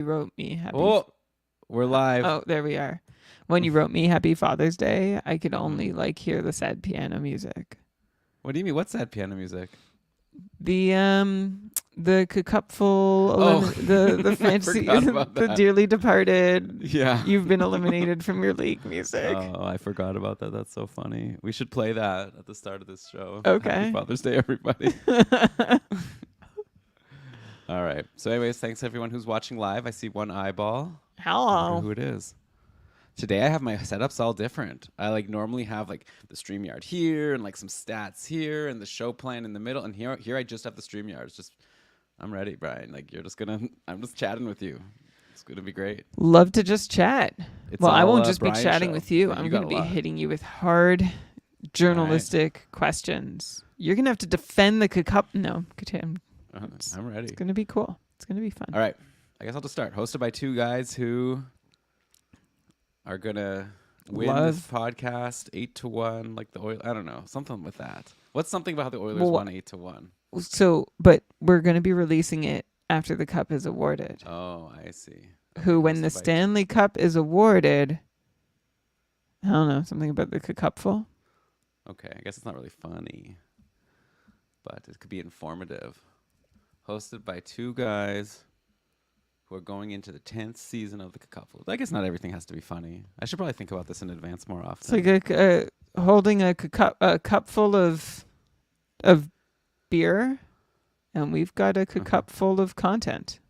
wrote me happy. Oh, we're live. Oh, there we are. When you wrote me Happy Father's Day, I could only hear the sad piano music. What do you mean? What's that piano music? The cupful, the fantasy, the dearly departed. Yeah, you've been eliminated from your league music. Oh, I forgot about that. That's so funny. We should play that at the start of this show. Okay. Happy Father's Day, everybody. All right. So, anyways, thanks everyone who's watching live. I see one eyeball. Hello. Who it is? Today I have my setups all different. I normally have the StreamYard here and some stats here and the show plan in the middle. And here I just have the StreamYard. It's just, I'm ready, Brian. I'm just chatting with you. It's going to be great. Love to just chat. Well, I won't just Brian be chatting show. with you. Yeah, I'm going to be hitting you with hard journalistic questions. You're going to have to defend the No, I'm ready. It's going to be cool. It's going to be fun. All right. I guess I'll just start. Hosted by two guys who are going to win this podcast 8-1, like the Oilers. I don't know. Something with that. What's something about how the Oilers won 8-1? So, but we're going to be releasing it after the cup is awarded. Oh, I see. When the Stanley Cup is awarded, I don't know, something about the cupful. Okay, I guess it's not really funny, but it could be informative. Hosted by two guys who are going into the 10th season of the cupful. I guess not everything has to be funny. I should probably think about this in advance more often. It's like holding a cup full of beer, and we've got a cup full of content.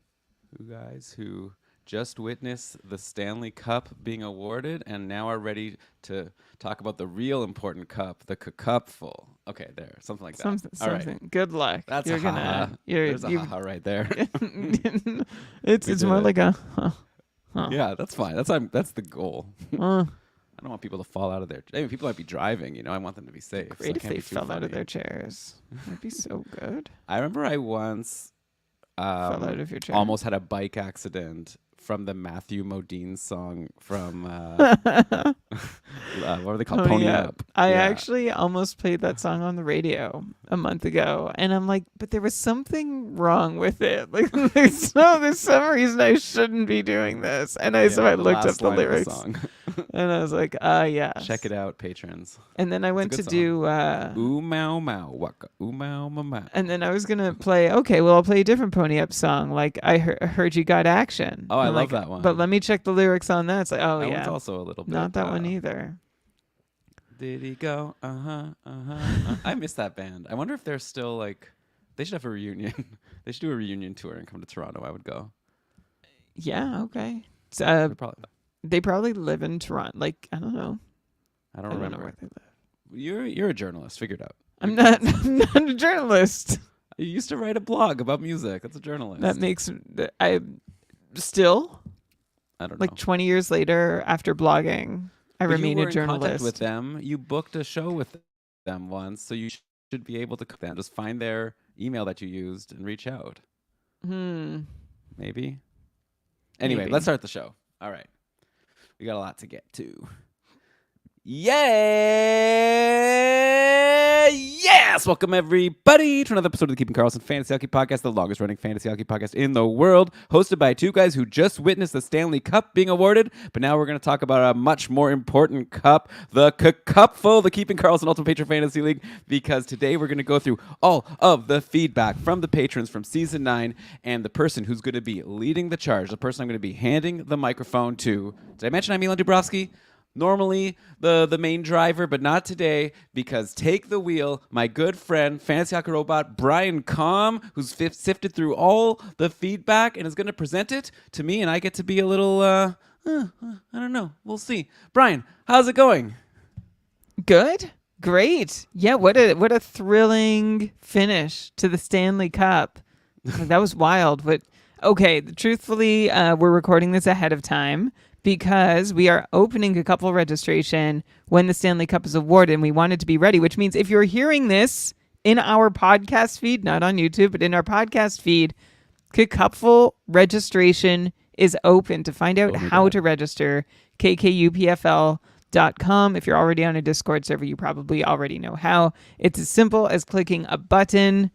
Two guys who just witnessed the Stanley Cup being awarded and now are ready to talk about the real important cup, the cupful. Okay, there, something like that. All right. Good luck. That's you're a gonna. ha-ha. There's a ha-ha right there. It's more like a. Yeah, that's fine. That's the goal. I don't want people to fall out of their. People might be driving. I want them to be safe. Great if they fell out of their chairs. That'd be so good. I remember I once fell out of your chair. Almost had a bike accident from the Matthew Modine song from what are they called? Pony Up. I actually almost played that song on the radio a month ago, and I'm like, but there was something wrong with it. There's some reason I shouldn't be doing this. And I looked up the lyrics, and I was like, yeah. Check it out, patrons. And then I went to do ooh mau mau waka ooh mau mau. And then I was gonna play. Okay, well I'll play a different Pony Up song. I heard you got action. Oh, I love that one. But let me check the lyrics on that. It's like, that one's also a little bit. Not that one either. Did he go? I miss that band. I wonder if they're still they should have a reunion. They should do a reunion tour and come to Toronto. I would go. Yeah. Okay. They probably live in Toronto. I don't know. I don't remember where they live. You're a journalist. Figure it out. I'm not a journalist. You used to write a blog about music. That's a journalist. That makes I still. I don't know. 20 years later, after blogging, I remain a journalist. You were in contact with them. You booked a show with them once, so you should be able to just find their email that you used and reach out. Maybe. Anyway, let's start the show. All right. We got a lot to get to. Yes! Welcome, everybody, to another episode of the Keeping Karlsson Fantasy Hockey Podcast, the longest-running fantasy hockey podcast in the world, hosted by two guys who just witnessed the Stanley Cup being awarded, but now we're going to talk about a much more important cup, the Cupful, the Keeping Karlsson Ultimate Patron Fantasy League, because today we're going to go through all of the feedback from the patrons from Season 9, and the person who's going to be leading the charge, the person I'm going to be handing the microphone to. Did I mention I'm Milan Dubrovsky? Normally the main driver, but not today, because take the wheel, my good friend, fantasy hockey robot, Brian Combe, who's sifted through all the feedback and is going to present it to me, and I get to be a little, I don't know. We'll see. Brian, how's it going? Good. Great. Yeah, what a thrilling finish to the Stanley Cup. That was wild. But okay, truthfully, we're recording this ahead of time, because we are opening a couple registration when the Stanley Cup is awarded, and we wanted to be ready, which means if you're hearing this in our podcast feed, not on YouTube, but in our podcast feed, Cupful registration is open. To find out how to register, KKUPFL.com. If you're already on a Discord server, you probably already know how. It's as simple as clicking a button,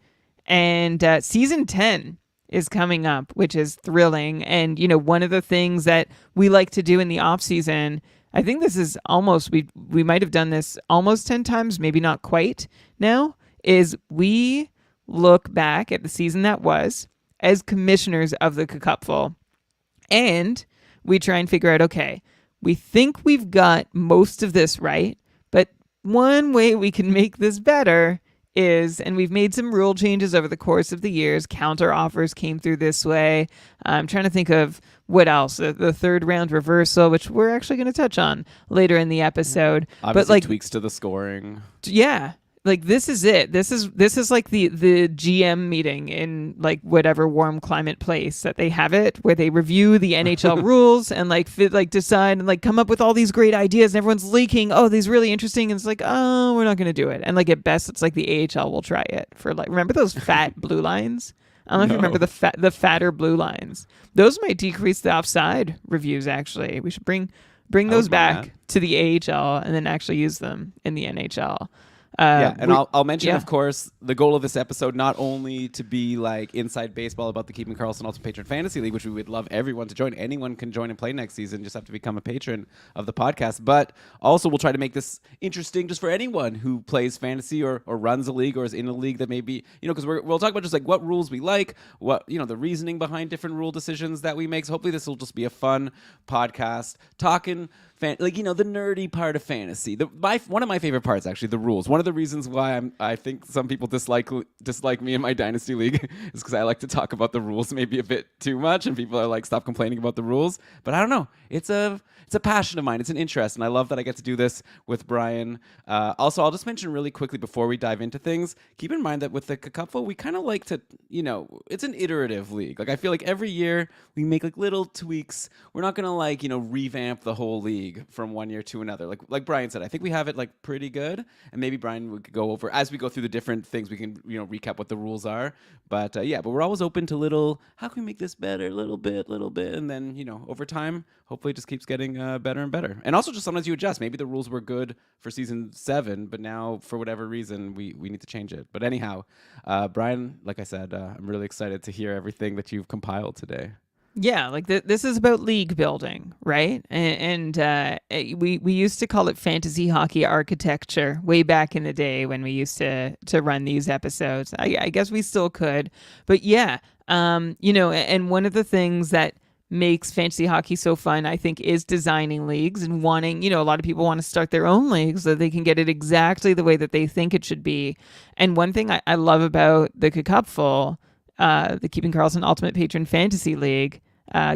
and Season 10 is coming up, which is thrilling. And, one of the things that we like to do in the off season, I think this is almost, we might have done this almost 10 times, maybe not quite now, is we look back at the season that was as commissioners of the KKUPFL, and we try and figure out, okay, we think we've got most of this right, but one way we can make this better is, and we've made some rule changes over the course of the years. Counter offers came through this way. I'm trying to think of what else. The third round reversal, which we're actually going to touch on later in the episode. Obviously, tweaks to the scoring. Yeah. Like, this is it. This is like the GM meeting in like whatever warm climate place that they have it, where they review the NHL rules and decide and come up with all these great ideas. And everyone's leaking, oh, these really interesting. And it's like, oh, we're not going to do it. And at best, it's like the AHL will try it for remember those fat blue lines? I don't know if you remember the fatter blue lines. Those might decrease the offside reviews. Actually, we should bring those back to the AHL and then actually use them in the NHL. I'll mention, of course, the goal of this episode, not only to be like inside baseball about the Keeping Karlsson Ultimate Patron Fantasy League, which we would love everyone to join. Anyone can join and play next season. Just have to become a patron of the podcast. But also we'll try to make this interesting just for anyone who plays fantasy or runs a league or is in a league that maybe, because we'll talk about just what rules we like, what, the reasoning behind different rule decisions that we make. So hopefully this will just be a fun podcast talking the nerdy part of fantasy. One of my favorite parts, actually, the rules. One of the reasons why I think some people dislike me in my dynasty league is because I like to talk about the rules maybe a bit too much, and people are like, stop complaining about the rules. But I don't know. It's a passion of mine. It's an interest, and I love that I get to do this with Brian. Also, I'll just mention really quickly before we dive into things, keep in mind that with the KKUPFL, we kind of like to, it's an iterative league. I feel like every year we make little tweaks. We're not going to revamp the whole league from one year to another. Like Brian said, I think we have it pretty good, and maybe Brian would go over as we go through the different things. We can recap what the rules are, but we're always open to how can we make this better, little bit, and then over time, hopefully, it just keeps getting better and better. And also, just sometimes you adjust. Maybe the rules were good for season 7, but now for whatever reason we need to change it. But anyhow, Brian, like I said, I'm really excited to hear everything that you've compiled today. Yeah, this is about league building, right? And we used to call it fantasy hockey architecture way back in the day when we used to run these episodes. I guess we still could, but yeah, and one of the things that makes fantasy hockey so fun, I think, is designing leagues and wanting, a lot of people want to start their own leagues so they can get it exactly the way that they think it should be. And one thing I love about the KKUPFL, the Keeping Karlsson Ultimate Patron Fantasy League,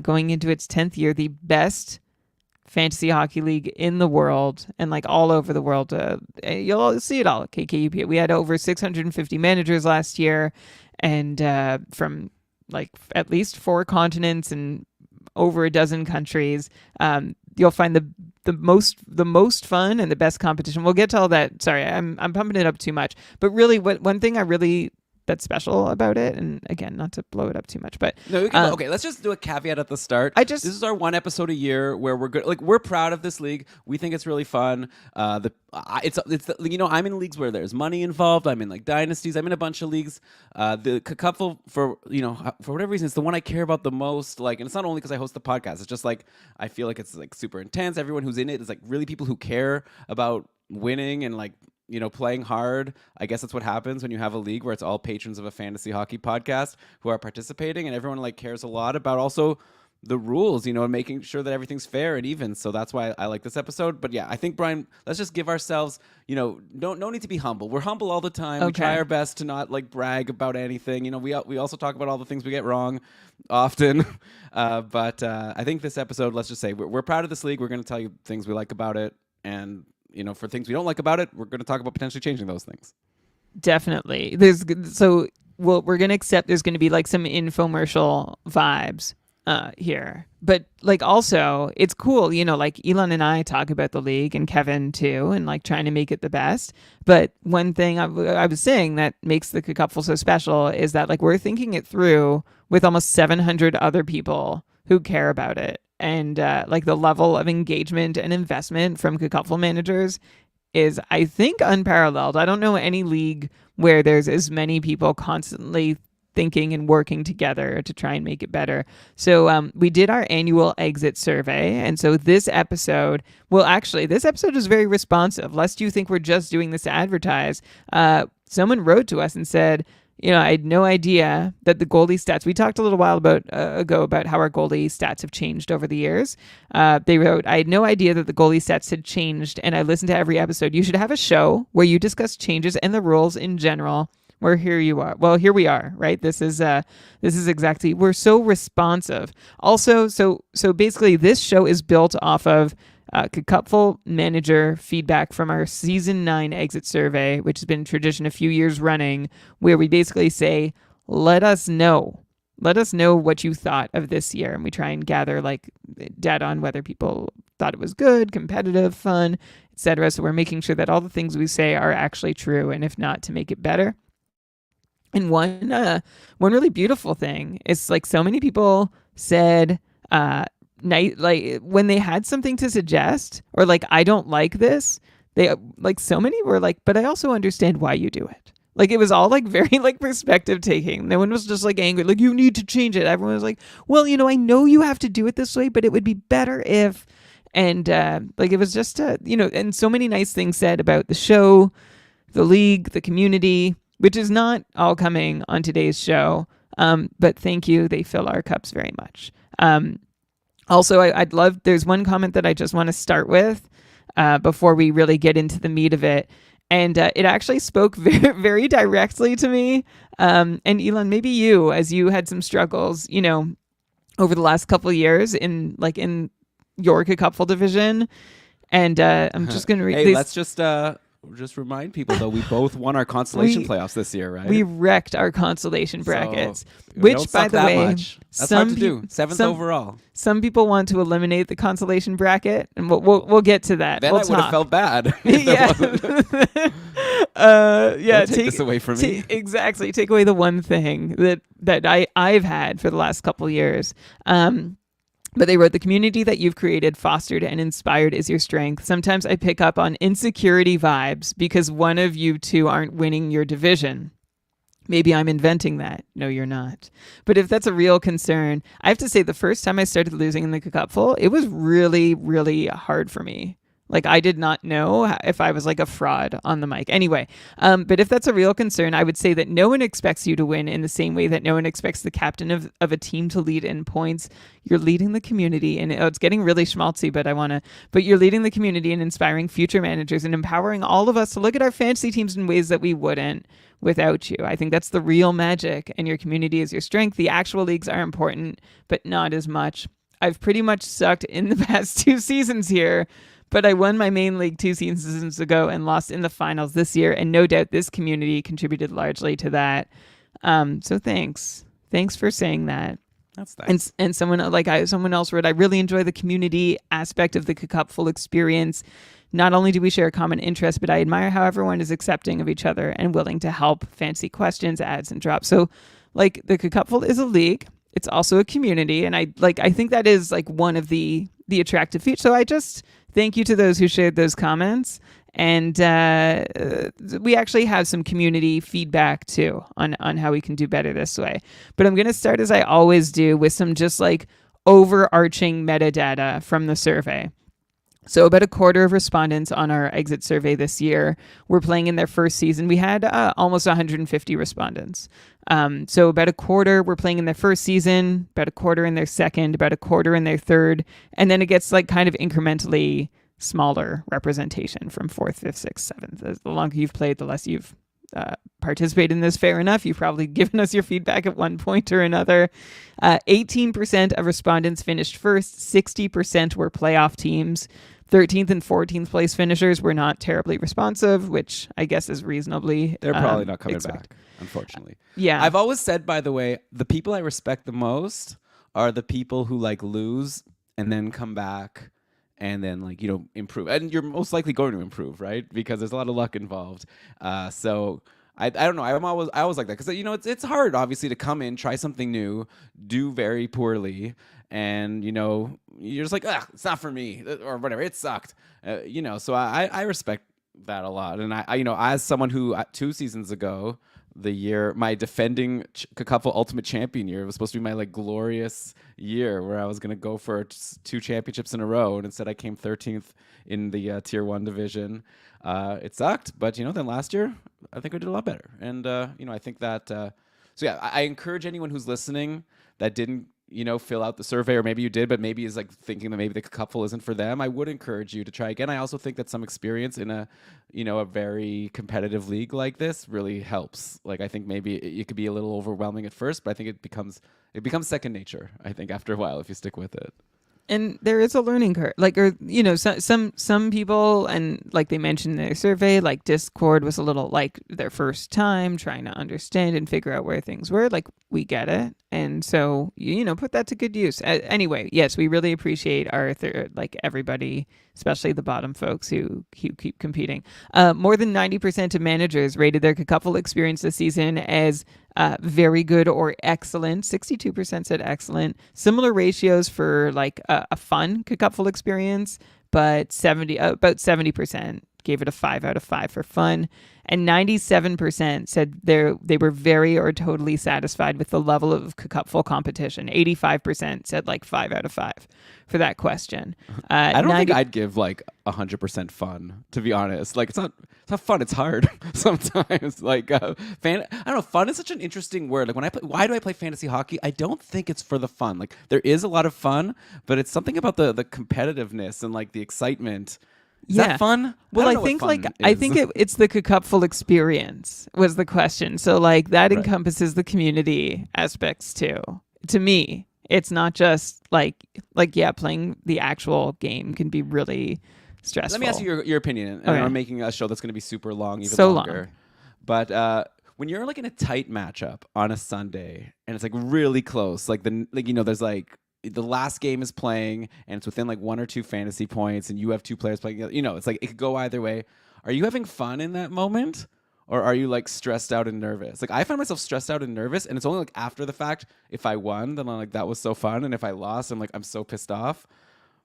going into its 10th year, the best fantasy hockey league in the world and all over the world. You'll see it all at KKUP. We had over 650 managers last year, and from at least 4 continents and over a dozen countries. You'll find the most fun and the best competition. We'll get to all that. Sorry, I'm pumping it up too much. But really, one thing I really that's special about it, and again, not to blow it up too much, but no, okay, let's just do a caveat at the start. This is our one episode a year where we're good. We're proud of this league. We think it's really fun. I'm in leagues where there's money involved. I'm in dynasties. I'm in a bunch of leagues. The KKUPFL, for whatever reason, it's the one I care about the most. And it's not only because I host the podcast. It's just I feel like it's super intense. Everyone who's in it is really people who care about winning and playing hard. I guess that's what happens when you have a league where it's all patrons of a fantasy hockey podcast who are participating, and everyone cares a lot about also the rules, and making sure that everything's fair and even. So that's why I like this episode. But yeah, I think, Brian, let's just give ourselves, no need to be humble. We're humble all the time. Okay. We try our best to not brag about anything. We also talk about all the things we get wrong often. But I think this episode, let's just say we're proud of this league. We're going to tell you things we like about it, and for things we don't like about it, we're going to talk about potentially changing those things. Definitely. We're going to accept there's going to be some infomercial vibes here. But also, it's cool, Elon and I talk about the league, and Kevin too, and trying to make it the best. But one thing I was saying that makes the KKUPFL so special is that we're thinking it through with almost 700 other people who care about it. And the level of engagement and investment from KKUPFL managers is, I think, unparalleled. I don't know any league where there's as many people constantly thinking and working together to try and make it better. So we did our annual exit survey. And so this episode, this episode is very responsive. Lest you think we're just doing this to advertise, someone wrote to us and said, I had no idea that the goalie stats, we talked a little while ago about how our goalie stats have changed over the years. They wrote, I had no idea that the goalie stats had changed, and I listened to every episode. You should have a show where you discuss changes and the rules in general. Where here you are. Well, here we are, right? This is exactly, we're so responsive. Also, so basically this show is built off of KKUPFL manager feedback from our season 9 exit survey, which has been tradition a few years running, where we basically say, let us know what you thought of this year. And we try and gather like data on whether people thought it was good, competitive, fun, etc. So we're making sure that all the things we say are actually true, and if not, to make it better. And one really beautiful thing is like so many people said, like when they had something to suggest, or like, I don't like this, they like, so many were like, but I also understand why you do it. Like it was all like very like perspective taking. No one was just like angry, like you need to change it. Everyone was like, well, I know you have to do it this way, but it would be better if, and like it was just and so many nice things said about the show, the league, the community, which is not all coming on today's show. But thank you. They fill our cups very much. Also, I'd love, there's one comment that I just want to start with before we really get into the meat of it. And it actually spoke very, very directly to me. And Elon, maybe you, as you had some struggles, over the last couple of years in your KKUPFL division. And I'm just going to read these. Let's just remind people, though, we both won our consolation playoffs this year, right? We wrecked our consolation brackets, which, by the way, that's hard to do. 7th overall. Some people want to eliminate the consolation bracket, and we'll get to that. Then I would have felt bad. Yeah. Take this away from me. Exactly. Take away the one thing that I've had for the last couple years. But they wrote, the community that you've created, fostered, and inspired is your strength. Sometimes I pick up on insecurity vibes because one of you two aren't winning your division. Maybe I'm inventing that. No, you're not. But if that's a real concern, I have to say the first time I started losing in the KKUPFL, it was really, really hard for me. Like I did not know if I was like a fraud on the mic. Anyway, but if that's a real concern, I would say that no one expects you to win in the same way that no one expects the captain of a team to lead in points. You're leading the community, and it's getting really schmaltzy, but you're leading the community and inspiring future managers and empowering all of us to look at our fantasy teams in ways that we wouldn't without you. I think that's the real magic, and your community is your strength. The actual leagues are important, but not as much. I've pretty much sucked in the past 2 seasons here, but I won my main league 2 seasons ago and lost in the finals this year, and no doubt this community contributed largely to that. So thanks for saying that. That's nice. And someone else wrote, I really enjoy the community aspect of the KKUPFL experience. Not only do we share a common interest, but I admire how everyone is accepting of each other and willing to help. Fancy questions, adds, and drops. So, like, the KKUPFL is a league. It's also a community, and I think that is like one of the attractive features. So I just thank you to those who shared those comments, and we actually have some community feedback too on how we can do better this way. But I'm going to start, as I always do, with some just like overarching metadata from the survey. So about a quarter of respondents on our exit survey this year were playing in their first season. We had almost 150 respondents. So about a quarter were playing in their first season, about a quarter in their second, about a quarter in their third. And then it gets like kind of incrementally smaller representation from 4th, 5th, 6th, 7th. The longer you've played, the less you've participated in this. Fair enough. You've probably given us your feedback at one point or another. 18% of respondents finished first. 60% were playoff teams. 13th and 14th place finishers were not terribly responsive, which I guess is reasonably They're probably not coming back, unfortunately. Yeah. I've always said, by the way, the people I respect the most are the people who like lose and then come back and then like, improve. And you're most likely going to improve, right? Because there's a lot of luck involved. So I don't know. I always like that because it's hard, obviously, to come in, try something new, do very poorly, and you're just like, it's not for me, or whatever. It sucked, So I respect that a lot, and I as someone who 2 seasons ago the year, my defending Kakufl Ultimate Champion year. It was supposed to be my like glorious year where I was going to go for 2 championships in a row, and instead I came 13th in the Tier 1 division. It sucked, but then last year I think I did a lot better, and I think that. So yeah, I encourage anyone who's listening that didn't fill out the survey, or maybe you did, but maybe is like thinking that maybe the couple isn't for them. I would encourage you to try again. I also think that some experience in a very competitive league like this really helps. Like I think maybe it could be a little overwhelming at first, but I think it becomes second nature, I think, after a while if you stick with it. And there is a learning curve, some people, and like they mentioned in their survey, like Discord was a little like their first time trying to understand and figure out where things were. Like we get it, and so put that to good use. Anyway, yes, we really appreciate our everybody, especially the bottom folks who keep competing. More than 90% of managers rated their Kakufl experience this season as very good or excellent. 62% said excellent. Similar ratios for like a fun Kakufl experience, but about 70% gave it a 5 out of 5 for fun, and 97% said they were very or totally satisfied with the level of Kakufl competition. 85% said like 5 out of 5 for that question. I don't think I'd give like 100% fun, to be honest. Like it's not fun. It's hard sometimes. Like I don't know. Fun is such an interesting word. Like when I play, why do I play fantasy hockey? I don't think it's for the fun. Like there is a lot of fun, but it's something about the competitiveness and like the excitement. Is that fun? Well, I think it's the Kakufl experience was the question. So like that encompasses the community aspects too. To me, it's not just like playing the actual game can be really stressful. Let me ask you your opinion. And I'm making a show that's going to be super long, even so longer. Long. But when you're like in a tight matchup on a Sunday and it's like really close, there's like the last game is playing and it's within like 1 or 2 fantasy points and you have 2 players playing, it's like it could go either way. Are you having fun in that moment? Or are you like stressed out and nervous? Like I find myself stressed out and nervous, and it's only like after the fact. If I won, then I'm like, that was so fun. And if I lost, I'm so pissed off.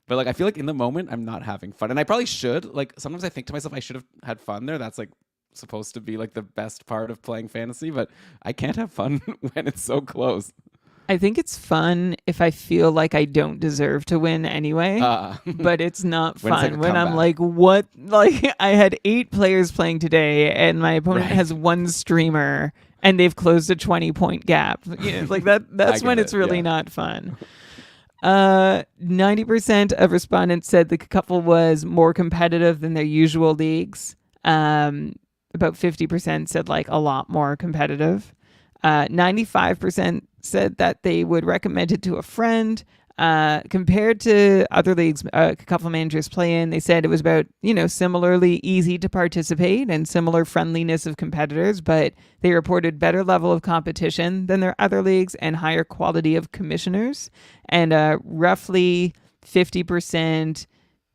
But like I feel like in the moment I'm not having fun. And I probably should. Like sometimes I think to myself I should have had fun there. That's like supposed to be like the best part of playing fantasy, but I can't have fun when it's so close. I think it's fun if I feel like I don't deserve to win anyway, but it's not fun when I'm like, what? Like I had 8 players playing today and my opponent has 1 streamer and they've closed a 20-point gap. Like that's when it's really not fun. 90% of respondents said the Kakufl was more competitive than their usual leagues. About 50% said like a lot more competitive. 95% said that they would recommend it to a friend. Compared to other leagues Kakufl managers play in, they said it was about, similarly easy to participate and similar friendliness of competitors, but they reported better level of competition than their other leagues and higher quality of commissioners. And roughly 50%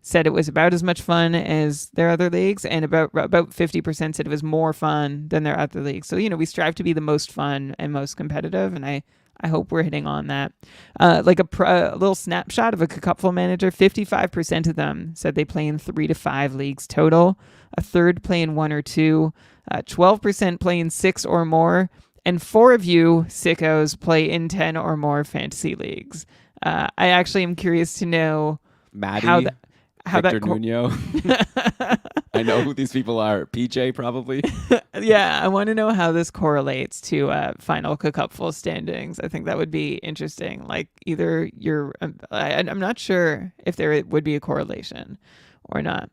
said it was about as much fun as their other leagues, and about 50% said it was more fun than their other leagues. So, we strive to be the most fun and most competitive, and I hope we're hitting on that. Like a little snapshot of a Kakufl manager, 55% of them said they play in 3 to 5 leagues total. A third play in 1 or 2. 12% play in 6 or more. And 4 of you sickos play in 10 or more fantasy leagues. I actually am curious to know Maddie, Victor Nuno. I know who these people are. PJ probably. Yeah, I want to know how this correlates to final Kakufl standings. I think that would be interesting. Like either I'm not sure if there would be a correlation or not.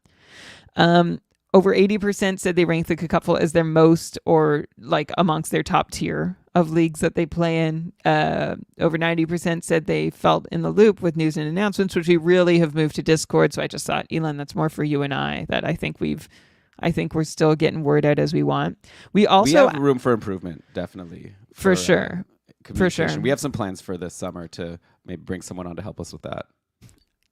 Over 80% said they ranked the Kakufl as their most or like amongst their top tier of leagues that they play in. Over 90% said they felt in the loop with news and announcements, which we really have moved to Discord. So I just thought, Elon, that's more for you and I, that I think we're still getting word out as we want. We have room for improvement, definitely. For sure. For sure. We have some plans for this summer to maybe bring someone on to help us with that.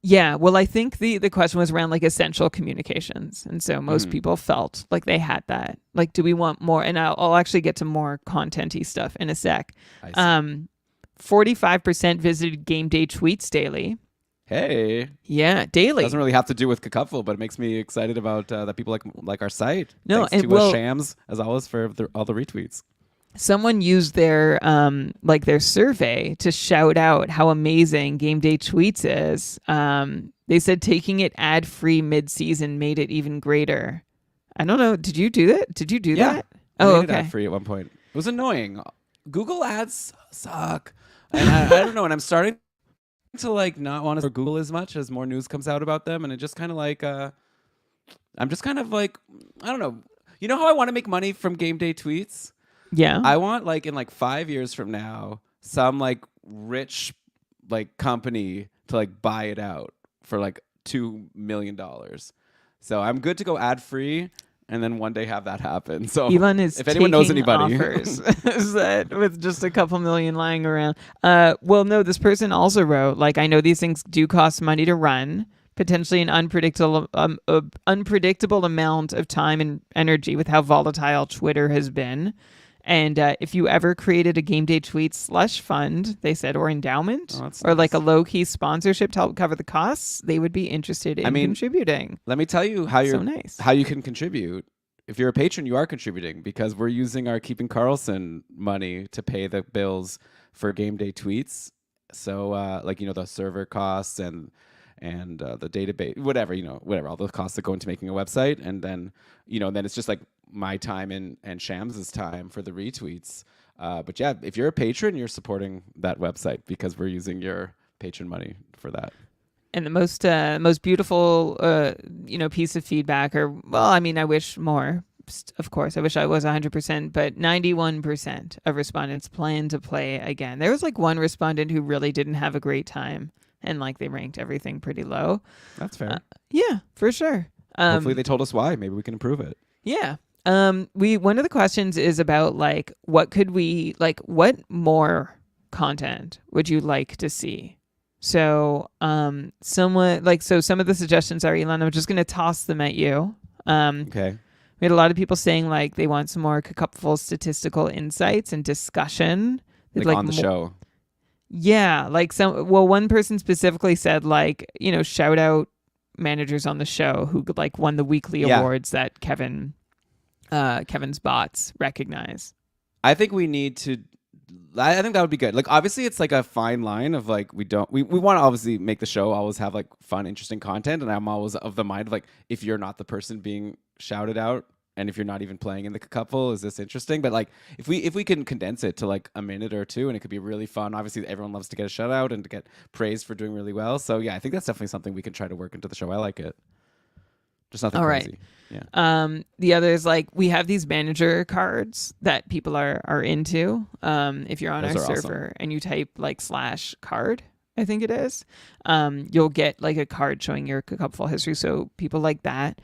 Yeah, well, I think the question was around like essential communications. And so most people felt like they had that. Like, do we want more? And I'll actually get to more content-y stuff in a sec. 45% visited game day tweets daily. Hey. Yeah, daily. Doesn't really have to do with Kakufl, but it makes me excited about that people like our site. No, Thanks to Shams, as always, for all the retweets. someone used their their survey to shout out how amazing Game Day Tweets is. They said taking it ad-free mid-season made it even greater. I don't know. Did you do that? Did you do Yeah. that? I Oh, made it okay. ad free at one point. It was annoying. Google ads suck. And I don't know. And I'm starting to like not want to Google as much as more news comes out about them. And it just kind of like, I'm just kind of like, I don't know. You know how I want to make money from Game Day Tweets? Yeah. I want like in like 5 years from now, some like rich like company to like buy it out for like $2 million. So I'm good to go ad free and then one day have that happen. So Elon is if anyone knows taking anybody, offers is that with just a couple million lying around. Well, no, this person also wrote, like, I know these things do cost money to run, potentially an unpredictable amount of time and energy with how volatile Twitter has been. And if you ever created a Game Day Tweet slush fund, they said, or endowment, or like a low-key sponsorship to help cover the costs, they would be interested in contributing. Let me tell you how So you can contribute. If you're a patron, you are contributing because we're using our Keeping Karlsson money to pay the bills for Game Day Tweets. So like, you know, the server costs and the database, whatever, all the costs that go into making a website. And then, then it's just like my time and Shams's time for the retweets. But yeah, if you're a patron, you're supporting that website because we're using your patron money for that. And the most beautiful, piece of feedback, or, well, I mean, I wish more, of course, I wish I was 100%, but 91% of respondents plan to play again. There was like one respondent who really didn't have a great time, and like they ranked everything pretty low. That's fair. Yeah, for sure. Hopefully they told us why. Maybe we can improve it. Yeah. One of the questions is about like, what more content would you like to see? So, some of the suggestions are, Elon, I'm just going to toss them at you. Okay. We had a lot of people saying like they want some more KKUPFL statistical insights and discussion. Like on the show. Yeah. One person specifically said like, shout out managers on the show who like won the weekly awards that Kevin's bots recognize. I think we need to. I think that would be good. Like, obviously, it's like a fine line of like we want to obviously make the show always have like fun, interesting content, and I'm always of the mind of like if you're not the person being shouted out, and if you're not even playing in the couple, is this interesting? But like if we can condense it to like a minute or two, and it could be really fun. Obviously, everyone loves to get a shout out and to get praised for doing really well. So yeah, I think that's definitely something we can try to work into the show. I like it. Just nothing crazy. Right. Yeah. The other is like we have these manager cards that people are into. If you're on our server and you type like /card, I think it is, you'll get like a card showing your KKUPFL history. So people like that.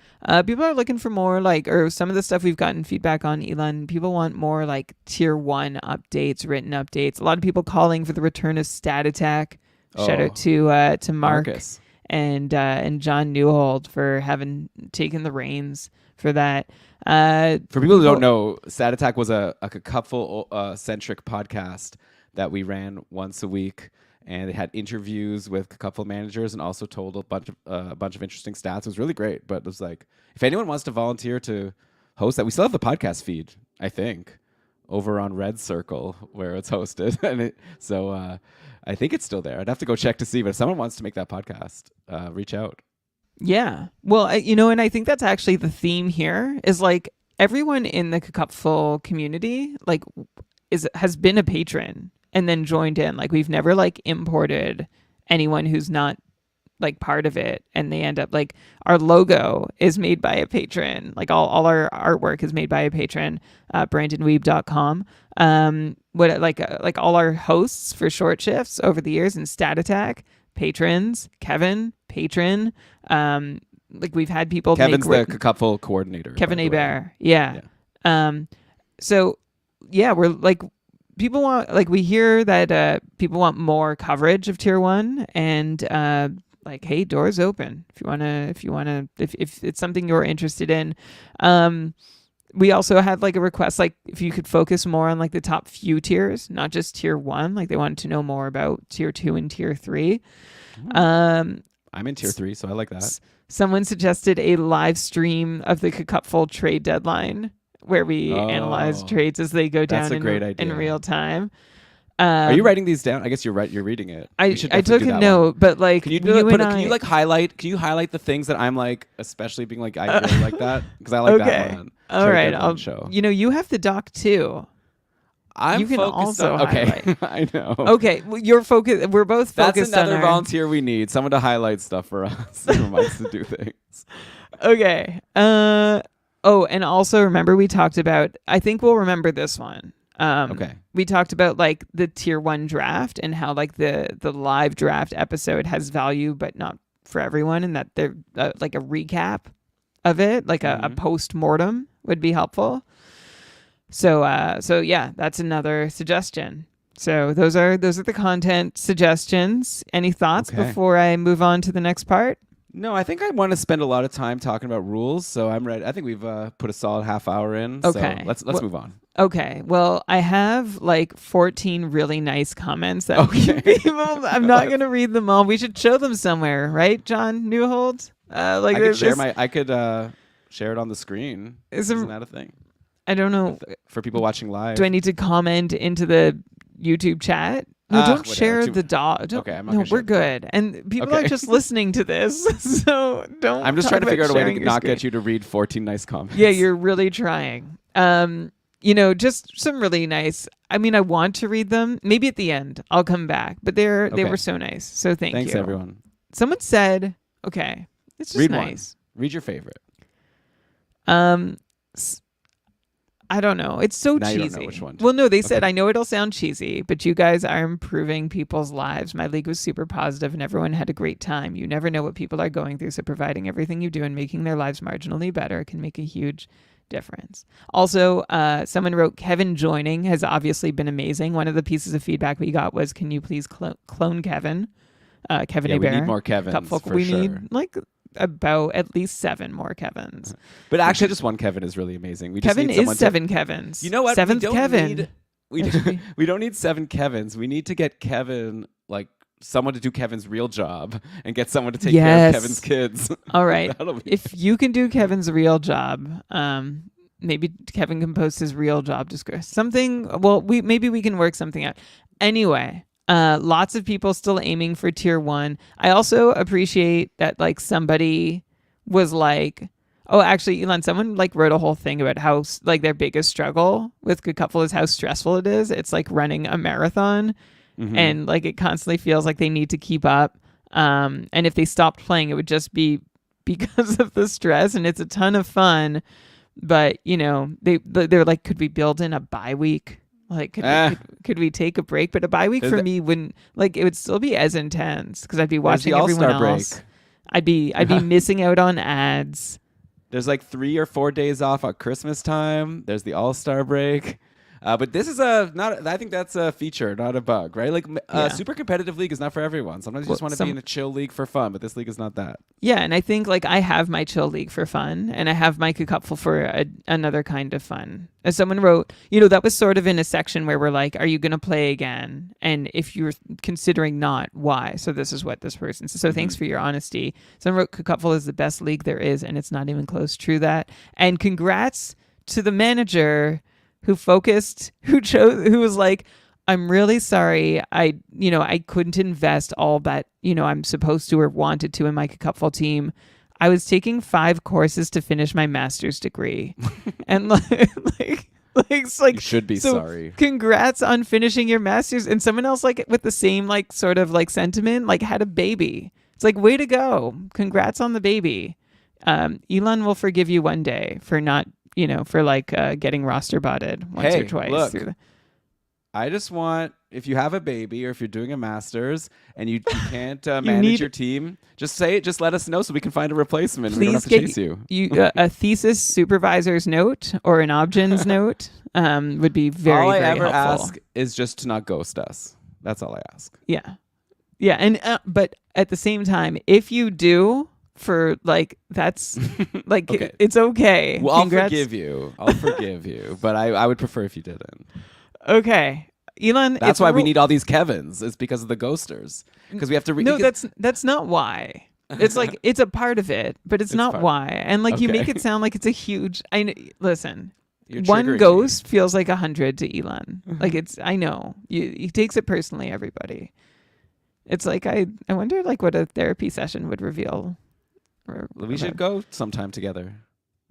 People are looking for more or some of the stuff we've gotten feedback on, Elon. People want more like tier 1 updates, written updates. A lot of people calling for the return of Stat Attack. Shout out to Marcus. And John Newhold for having taken the reins for that. For people who don't know, Stat Attack was a KKUPFL centric podcast that we ran once a week, and it had interviews with KKUPFL managers and also told a bunch of interesting stats. It was really great. But it was like, if anyone wants to volunteer to host that, we still have the podcast feed, I think, over on Red Circle where it's hosted, and I think it's still there. I'd have to go check to see, but if someone wants to make that podcast, reach out. Yeah. Well, and I think that's actually the theme here is like everyone in the KKUPFL community like has been a patron and then joined in. Like we've never like imported anyone who's not like part of it, and they end up like our logo is made by a patron. Like all our artwork is made by a patron. BrandonWeeb.com. Like all our hosts for short shifts over the years and Stat Attack patrons. Kevin patron. Like we've had people. Kevin's the KKUPFL coordinator. Kevin Hebert. Yeah. So yeah, we're like people want like we hear that people want more coverage of tier 1 and. Like, hey, doors open if it's something you're interested in. We also had like a request, like if you could focus more on like the top few tiers, not just tier 1. Like they wanted to know more about tier 2 and tier 3. I'm in tier 3, so I like that. Someone suggested a live stream of the KKUPFL trade deadline. where we analyze trades as they go down that's a great idea. in real time. Are you writing these down? I guess you're right. You're reading it. I took a note, but like, can you like highlight? Can you highlight the things that I'm like, especially being like, I really like that because I like that one. All right, I'll show. You have the doc too. You can also highlight. I know. Okay, well, you're focused. We're both focused. That's another volunteer we need. Someone to highlight stuff for us. Reminds us to do things. Okay. Oh, and also remember we talked about. I think we'll remember this one. Okay. We talked about like the tier 1 draft and how like the live draft episode has value, but not for everyone, and that they're like a recap of it, like a post mortem would be helpful. So yeah, that's another suggestion. So those are the content suggestions. Any thoughts before I move on to the next part? No, I think I want to spend a lot of time talking about rules, so I'm ready. I think we've put a solid half hour in. Okay, so let's move on. Okay, well, I have like 14 really nice comments that people. I'm not going to read them all. We should show them somewhere, right, John Newhold? I could share it on the screen. Isn't that a thing? I don't know. For people watching live. Do I need to comment into the YouTube chat? No, don't share the dog. Okay, I'm not no, we're good. And people are just listening to this, so don't. I'm just trying to figure out a way to not get you to read 14 nice comments. Yeah, you're really trying. Just some really nice. I mean, I want to read them. Maybe at the end I'll come back, but they were so nice. So thanks you. Thanks everyone. Someone said, okay, it's just nice. Read your favorite. I don't know. It's so now cheesy. You don't know which one. Well, no, they said, I know it'll sound cheesy, but you guys are improving people's lives. My league was super positive and everyone had a great time. You never know what people are going through, so providing everything you do and making their lives marginally better can make a huge difference. Also, someone wrote, Kevin joining has obviously been amazing. One of the pieces of feedback we got was, can you please clone Kevin? Kevin yeah, Hebert. We need more Kevins, we need like about at least 7 more Kevins. But actually, just one Kevin is really amazing. Kevin is 7 Kevins. You know what? 7th Kevin. We don't need 7 Kevins. We need to get Kevin, like someone to do Kevin's real job and get someone to take care of Kevin's kids. All right. If you can do Kevin's real job, maybe Kevin can post his real job description. Something. Well, maybe we can work something out. Anyway. Lots of people still aiming for tier 1. I also appreciate that like somebody was like, oh, actually, Elon, someone like wrote a whole thing about how like their biggest struggle with Good Couple is how stressful it is. It's like running a marathon and like it constantly feels like they need to keep up. And if they stopped playing, it would just be because of the stress, and it's a ton of fun. But, they're like, could we build in a bye week? Like, could we take a break? But a bye week for me wouldn't, like, it would still be as intense because I'd be watching everyone else. I'd be missing out on ads. There's like 3 or 4 days off at Christmas time. There's the All-Star break. But this is I think that's a feature, not a bug, right? Like super competitive league is not for everyone. Sometimes you just want to be in a chill league for fun, but this league is not that. Yeah, and I think like I have my chill league for fun, and I have my Cupful for another kind of fun. As someone wrote, that was sort of in a section where we're like, are you going to play again? And if you're considering not, why? So this is what this person said. So thanks for your honesty. Someone wrote, Cupful is the best league there is, and it's not even close. True that. And congrats to the manager who was like, I'm really sorry. I couldn't invest all that, I'm supposed to or wanted to in my Cupful team. I was taking 5 courses to finish my master's degree. And like you should be sorry. Congrats on finishing your master's. And someone else like with the same like sort of like sentiment, like had a baby. It's like, way to go. Congrats on the baby. Elon will forgive you one day for not, for like getting roster botted once or twice. Look, I just want, if you have a baby or if you're doing a master's and you can't manage your team, just say it. Just let us know so we can find a replacement. We don't have to chase you. A thesis supervisor's note or an Obgens note would be very, very helpful. All I ever ask is just to not ghost us. That's all I ask. Yeah. Yeah. And but at the same time, if you do, for like that's like okay. It's okay. Well, I'll forgive you, but I would prefer if you didn't. Okay, Elon, that's why we need all these Kevins. It's because of the ghosters, because we have to no, that's not why. It's like it's a part of it, but it's not why. And like you make it sound like it's a huge listen. You're one triggering me. ghost feels like 100 to Elon. Like I know. He takes it personally, everybody. It's like, I wonder like what a therapy session would reveal. We should go sometime together.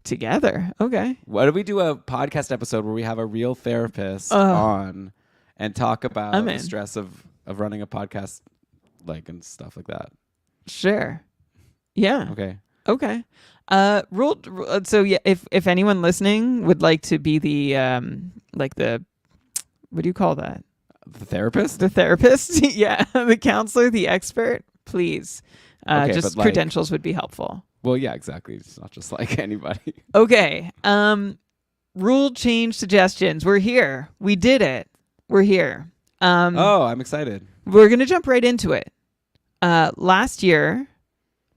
Together. Okay. What if we do a podcast episode where we have a real therapist Ugh. on and talk about I'm the in. stress of running a podcast, like, and stuff like that? Sure. Yeah. Okay. Okay. So yeah, if anyone listening would like to be the like the, what do you call that? The therapist? The therapist? Yeah. The counselor, the expert, please. Okay, just but, like, credentials would be helpful. Well, yeah, exactly. It's not just like anybody. Okay. Rule change suggestions. We're here. We did it. We're here. Oh, I'm excited. We're going to jump right into it. Last year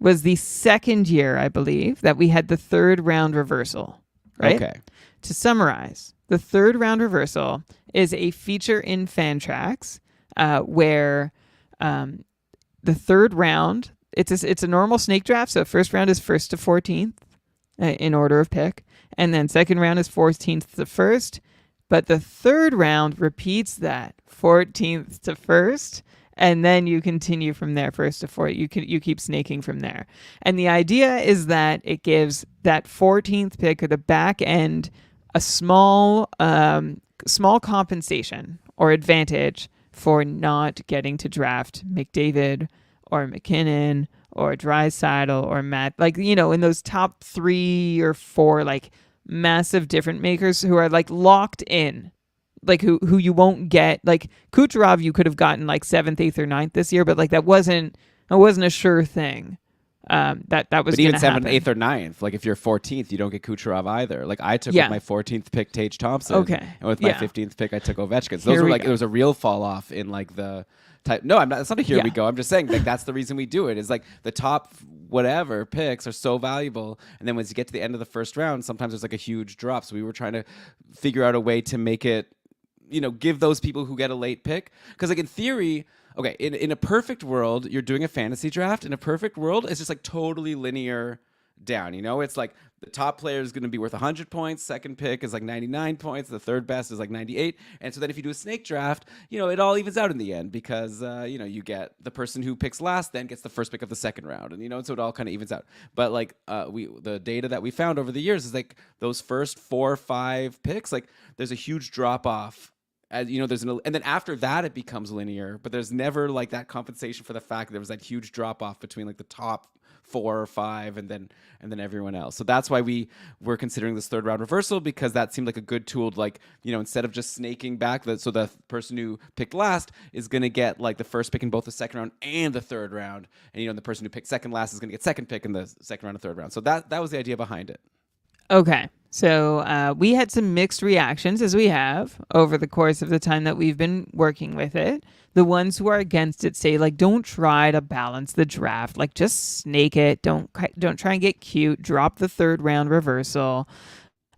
was the second year, I believe, that we had the third round reversal, right? Okay. To summarize, the third round reversal is a feature in Fantrax where the third round, it's a normal snake draft. So first round is 1st to 14th in order of pick. And then second round is 14th to 1st. But the third round repeats that 14th to 1st. And then you continue from there, 1st to 4th. You keep snaking from there. And the idea is that it gives that 14th pick or the back end a small compensation or advantage for not getting to draft McDavid or McKinnon or Draisaitl or Matt, like, you know, in those top 3 or 4 like massive different makers who are like locked in, like who you won't get. Like Kucherov you could have gotten like 7th, 8th, or 9th this year, but like that wasn't a sure thing. That was, but even 7th, happen. 8th, or 9th, like if you're 14th, you don't get Kucherov either. Like I took Yeah. with my 14th pick Tage Thompson, Okay. and with my Yeah. 15th pick I took Ovechkin. So Here those were we like go. there was a real fall off in like the type. No, I'm not. It's not a here we Yeah. go. I'm just saying like that's the reason we do it. Is like the top whatever picks are so valuable, and then once you get to the end of the first round, sometimes there's like a huge drop. So we were trying to figure out a way to make it, you know, give those people who get a late pick, because like in theory. Okay, in a perfect world, you're doing a fantasy draft. In a perfect world, it's just like totally linear down. You know, it's like the top player is going to be worth 100 points. Second pick is like 99 points. The third best is like 98. And so then if you do a snake draft, you know, it all evens out in the end because, you know, you get the person who picks last then gets the first pick of the second round. And, you know, so it all kind of evens out. But like the data that we found over the years is like those first 4 or 5 picks, like there's a huge drop off. As you know, and then after that it becomes linear, but there's never like that compensation for the fact that there was that huge drop off between like the top 4 or 5 and then everyone else. So that's why we were considering this third round reversal, because that seemed like a good tool to, like, you know, instead of just snaking back, so the person who picked last is going to get like the first pick in both the second round and the third round, and you know, the person who picked second last is going to get second pick in the second round and third round. So that was the idea behind it. Okay. So we had some mixed reactions, as we have over the course of the time that we've been working with it. The ones who are against it say, like, don't try to balance the draft. Like, just snake it. Don't try and get cute. Drop the third round reversal.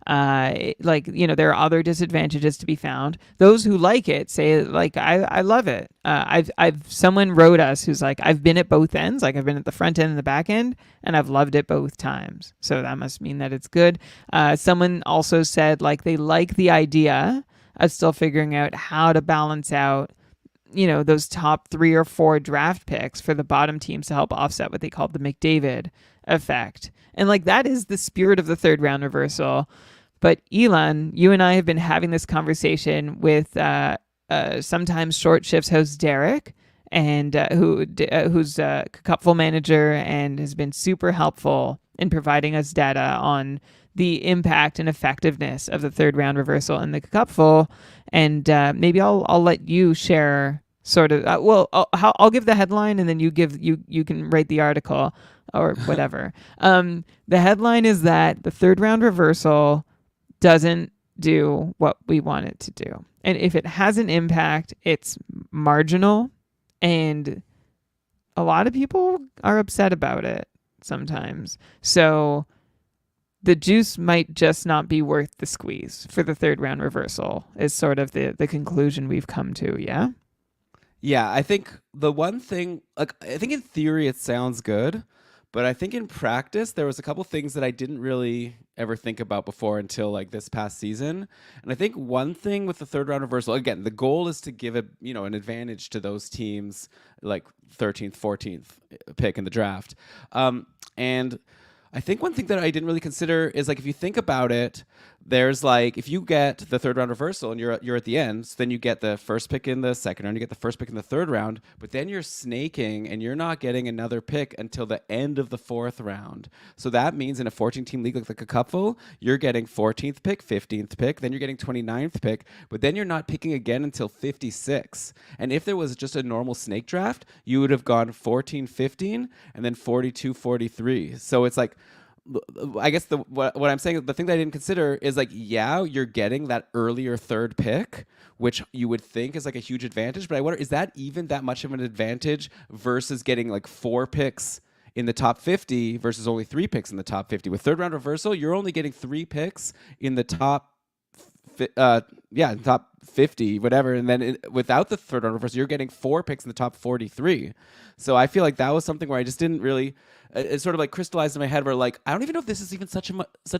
Like, you know, there are other disadvantages to be found. Those who like it say, like, I love it. Someone wrote us who's like, I've been at both ends. Like, I've been at the front end and the back end, and I've loved it both times. So that must mean that it's good. Someone also said, like, they like the idea of still figuring out how to balance out, you know, those top 3 or 4 draft picks for the bottom teams to help offset what they call the McDavid effect. And like, that is the spirit of the third round reversal. But Elon, you and I have been having this conversation with sometimes Short Shifts host Derek, and who's a KKUPFL manager and has been super helpful in providing us data on the impact and effectiveness of the third round reversal in the KKUPFL. And maybe I'll let you share sort of. I'll give the headline, and then you can write the article or whatever. The headline is that the third round reversal doesn't do what we want it to do. And if it has an impact, it's marginal. And a lot of people are upset about it sometimes. So the juice might just not be worth the squeeze for the third round reversal is sort of the conclusion we've come to. Yeah. Yeah, I think the one thing, like, I think in theory it sounds good, But I think in practice, there was a couple things that I didn't really ever think about before until like this past season. And I think one thing with the third round reversal, again, the goal is to give an advantage to those teams like 13th, 14th pick in the draft. And I think one thing that I didn't really consider is like if you think about it, there's like if you get the third round reversal and you're at the end, so then you get the first pick in the second round, you get the first pick in the third round, but then you're snaking and you're not getting another pick until the end of the fourth round. So that means in a 14-team league like a couple, you're getting 14th pick, 15th pick, then you're getting 29th pick, but then you're not picking again until 56. And if there was just a normal snake draft, you would have gone 14, 15, and then 42, 43. So it's like I guess what I'm saying, the thing that I didn't consider is like, yeah, you're getting that earlier third pick, which you would think is like a huge advantage. But I wonder, is that even that much of an advantage versus getting like 4 picks in the top 50 versus only 3 picks in the top 50? With third round reversal, you're only getting 3 picks in the top top 50, whatever. And then without the third round reversal, you're getting 4 picks in the top 43. So I feel like that was something where I just didn't really, it sort of like crystallized in my head where like, I don't even know if this is even such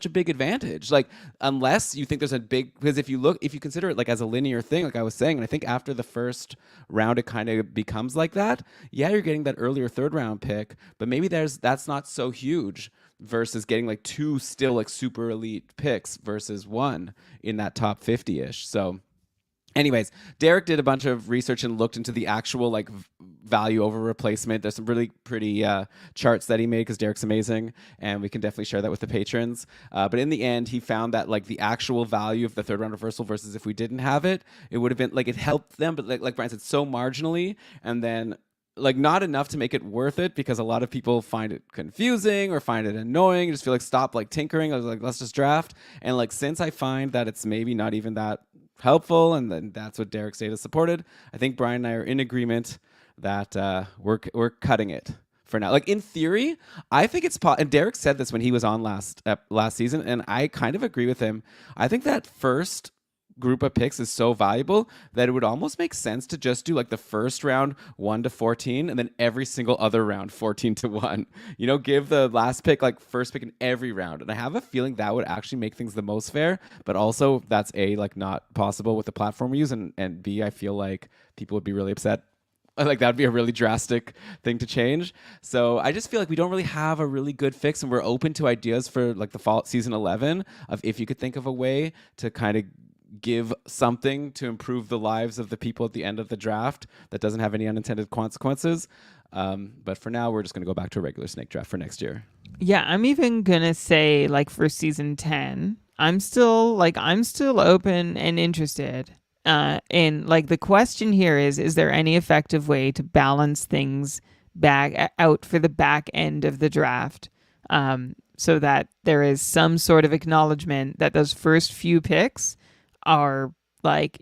a big advantage. Like, unless you think there's a big, because if you consider it like as a linear thing, like I was saying, and I think after the first round, it kind of becomes like that. Yeah, you're getting that earlier third round pick, but maybe that's not so huge versus getting like 2 still like super elite picks versus 1 in that top 50-ish. So anyways, Derek did a bunch of research and looked into the actual like value over replacement. There's some really pretty charts that he made because Derek's amazing, and we can definitely share that with the patrons. But in the end, he found that like the actual value of the third round reversal versus if we didn't have it, it would have been like it helped them, but like Brian said, so marginally, and then like not enough to make it worth it because a lot of people find it confusing or find it annoying. Just feel like stop like tinkering. I was like, let's just draft. And like since I find that it's maybe not even that helpful, and then that's what Derek's data supported, I think Brian and I are in agreement that we're cutting it for now. Like in theory, I think it's and Derek said this when he was on last season, and I kind of agree with him. I think that first group of picks is so valuable that it would almost make sense to just do like the first round 1 to 14 and then every single other round 14 to 1. Give the last pick like first pick in every round. And I have a feeling that would actually make things the most fair, but also that's A, like not possible with the platform we use, and B, I feel like people would be really upset. Like that would be a really drastic thing to change. So I just feel like we don't really have a really good fix, and we're open to ideas for like the fall season 11 of if you could think of a way to kind of give something to improve the lives of the people at the end of the draft that doesn't have any unintended consequences. But for now, we're just going to go back to a regular snake draft for next year. Yeah, I'm even going to say like for season 10, I'm still open and interested. And like the question here is there any effective way to balance things back out for the back end of the draft? So that there is some sort of acknowledgement that those first few picks are are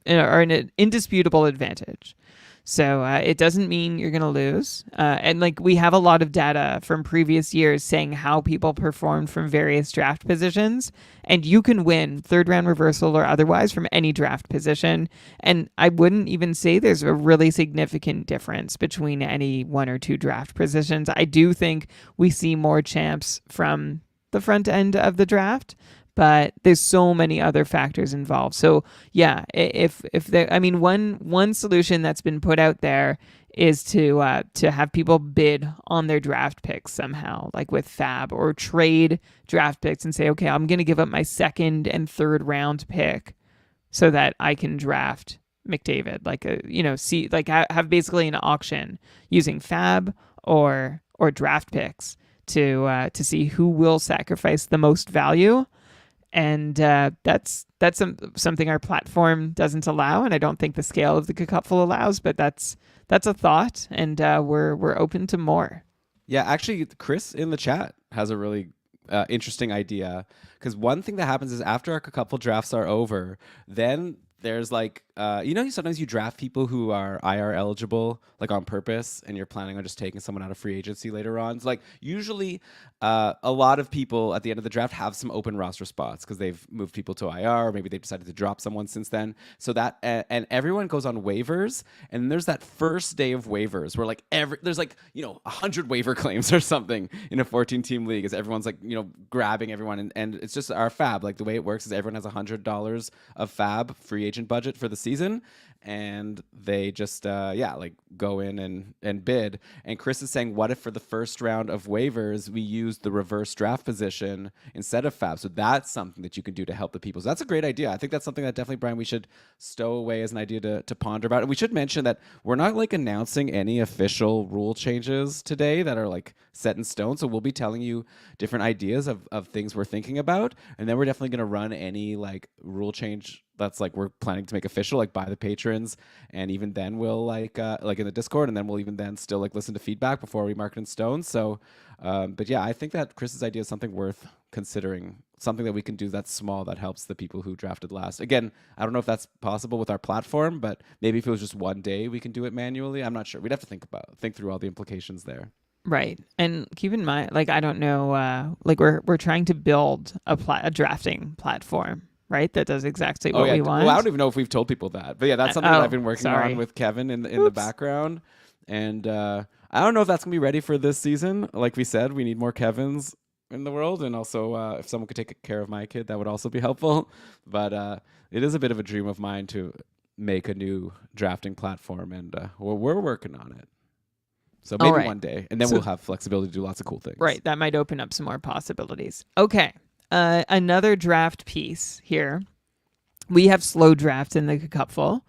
an indisputable advantage. So it doesn't mean you're going to lose. And like we have a lot of data from previous years saying how people performed from various draft positions. And you can win third round reversal or otherwise from any draft position. And I wouldn't even say there's a really significant difference between any 1 or 2 draft positions. I do think we see more champs from the front end of the draft, but there's so many other factors involved. So yeah, if there, I mean, one solution that's been put out there is to have people bid on their draft picks somehow, like with Fab, or trade draft picks and say, okay, I'm going to give up my second and third round pick so that I can draft McDavid, have basically an auction using Fab or draft picks to see who will sacrifice the most value. And that's something our platform doesn't allow, and I don't think the scale of the KKUPFL allows. But that's a thought, and we're open to more. Yeah, actually, Chris in the chat has a really interesting idea, because one thing that happens is after our KKUPFL drafts are over, then there's like sometimes you draft people who are IR eligible, like on purpose, and you're planning on just taking someone out of free agency later on. It's like usually a lot of people at the end of the draft have some open roster spots because they've moved people to IR, or maybe they've decided to drop someone since then. So that and everyone goes on waivers, and there's that first day of waivers where like there's like 100 waiver claims or something in a 14-team league, as everyone's like grabbing everyone, and it's just our fab. Like the way it works is everyone has $100 of fab free agent budget for the season, and they just like go in and bid. And Chris is saying, what if for the first round of waivers we use the reverse draft position instead of fab? So that's something that you can do to help the people. So that's a great idea. I think that's something that definitely, Brian, we should stow away as an idea to ponder about. And we should mention that we're not like announcing any official rule changes today that are like set in stone. So we'll be telling you different ideas of things we're thinking about, and then we're definitely going to run any like rule change that's like we're planning to make official, like by the patrons, and even then we'll like in the Discord, and then we'll even then still like listen to feedback before we mark it in stone. So but yeah, I think that Chris's idea is something worth considering, something that we can do that's small that helps the people who drafted last. Again, I don't know if that's possible with our platform, but maybe if it was just one day we can do it manually. I'm not sure. We'd have to think through all the implications there. Right. And keep in mind, like, I don't know, like we're trying to build a drafting platform, right? That does exactly what we want. Well, I don't even know if we've told people that, but yeah, that's something that I've been working on with Kevin in the background. And I don't know if that's going to be ready for this season. Like we said, we need more Kevins in the world. And also if someone could take care of my kid, that would also be helpful. But it is a bit of a dream of mine to make a new drafting platform, and we're working on it. So maybe one day, and then we'll have flexibility to do lots of cool things. Right. That might open up some more possibilities. Okay. Another draft piece here. We have slow drafts in the KKUPFL.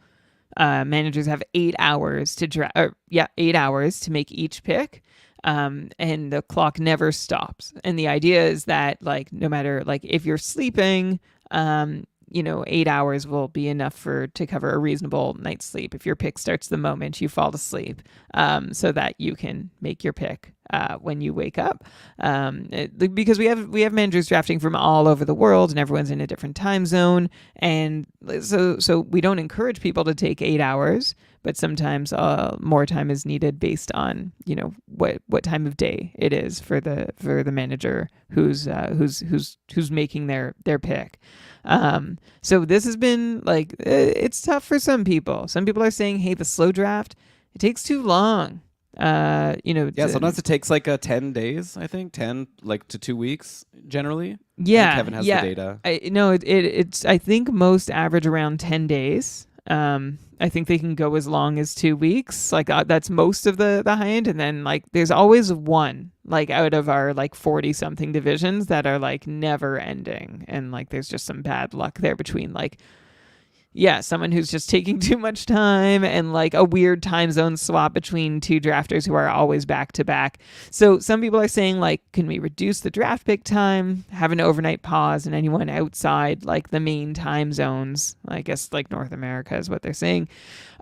Managers have 8 hours to 8 hours to make each pick. And the clock never stops. And the idea is that, like, no matter, like, if you're sleeping, 8 hours will be enough to cover a reasonable night's sleep. If your pick starts the moment you fall asleep, so that you can make your pick when you wake up. Because we have managers drafting from all over the world, and everyone's in a different time zone, and so we don't encourage people to take 8 hours, but sometimes more time is needed based on what time of day it is for the manager who's making their pick. So this has been like, it's tough for some people. Some people are saying, hey, the slow draft, it takes too long. Sometimes it takes like 10 days, I think, 10 like to 2 weeks generally. Yeah. Kevin has the data. I think most average around 10 days. I think they can go as long as 2 weeks. Like that's most of the high end. And then like there's always one like out of our like 40 something divisions that are like never ending. And like there's just some bad luck there between like, someone who's just taking too much time and like a weird time zone swap between two drafters who are always back to back. So some people are saying, like, can we reduce the draft pick time, have an overnight pause, and anyone outside like the main time zones, I guess like North America is what they're saying,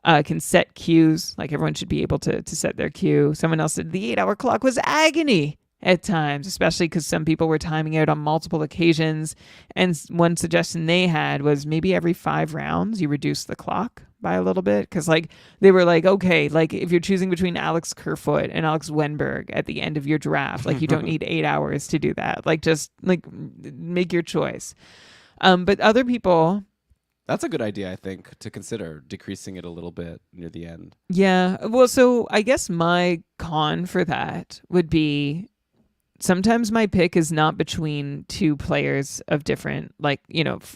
can set cues. Like everyone should be able to set their cue. Someone else said the 8 hour clock was agony at times, especially because some people were timing out on multiple occasions. And one suggestion they had was maybe every 5 rounds you reduce the clock by a little bit, because like they were like, okay, like if you're choosing between Alex Kerfoot and Alex Wenberg at the end of your draft, like you don't need 8 hours to do that. Like just like make your choice. But other people, that's a good idea, I think, to consider decreasing it a little bit near the end. Yeah. Well, so I guess my con for that would be, sometimes my pick is not between two players of different, like,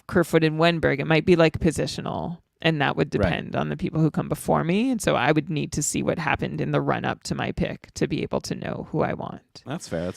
Kerfoot and Wenberg. It might be like positional, and that would depend on the people who come before me. And so I would need to see what happened in the run up to my pick to be able to know who I want. That's fair.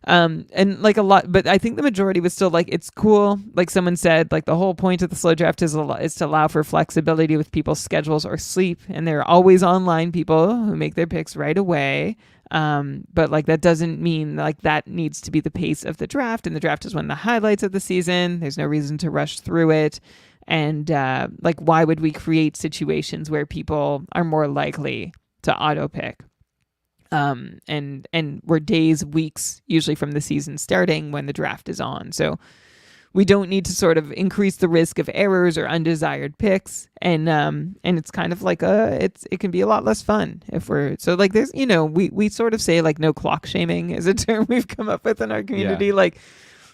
And like a lot, but I think the majority was still like, it's cool. Like someone said, like the whole point of the slow draft is to allow for flexibility with people's schedules or sleep. And there are always online people who make their picks right away. But like that doesn't mean like that needs to be the pace of the draft, and the draft is one of the highlights of the season. There's no reason to rush through it. And like, why would we create situations where people are more likely to auto pick? And we're days, weeks, usually from the season starting when the draft is on. So we don't need to sort of increase the risk of errors or undesired picks, and it's kind of like it can be a lot less fun if we're so like there's we sort of say like no clock shaming is a term we've come up with in our community. Yeah. Like,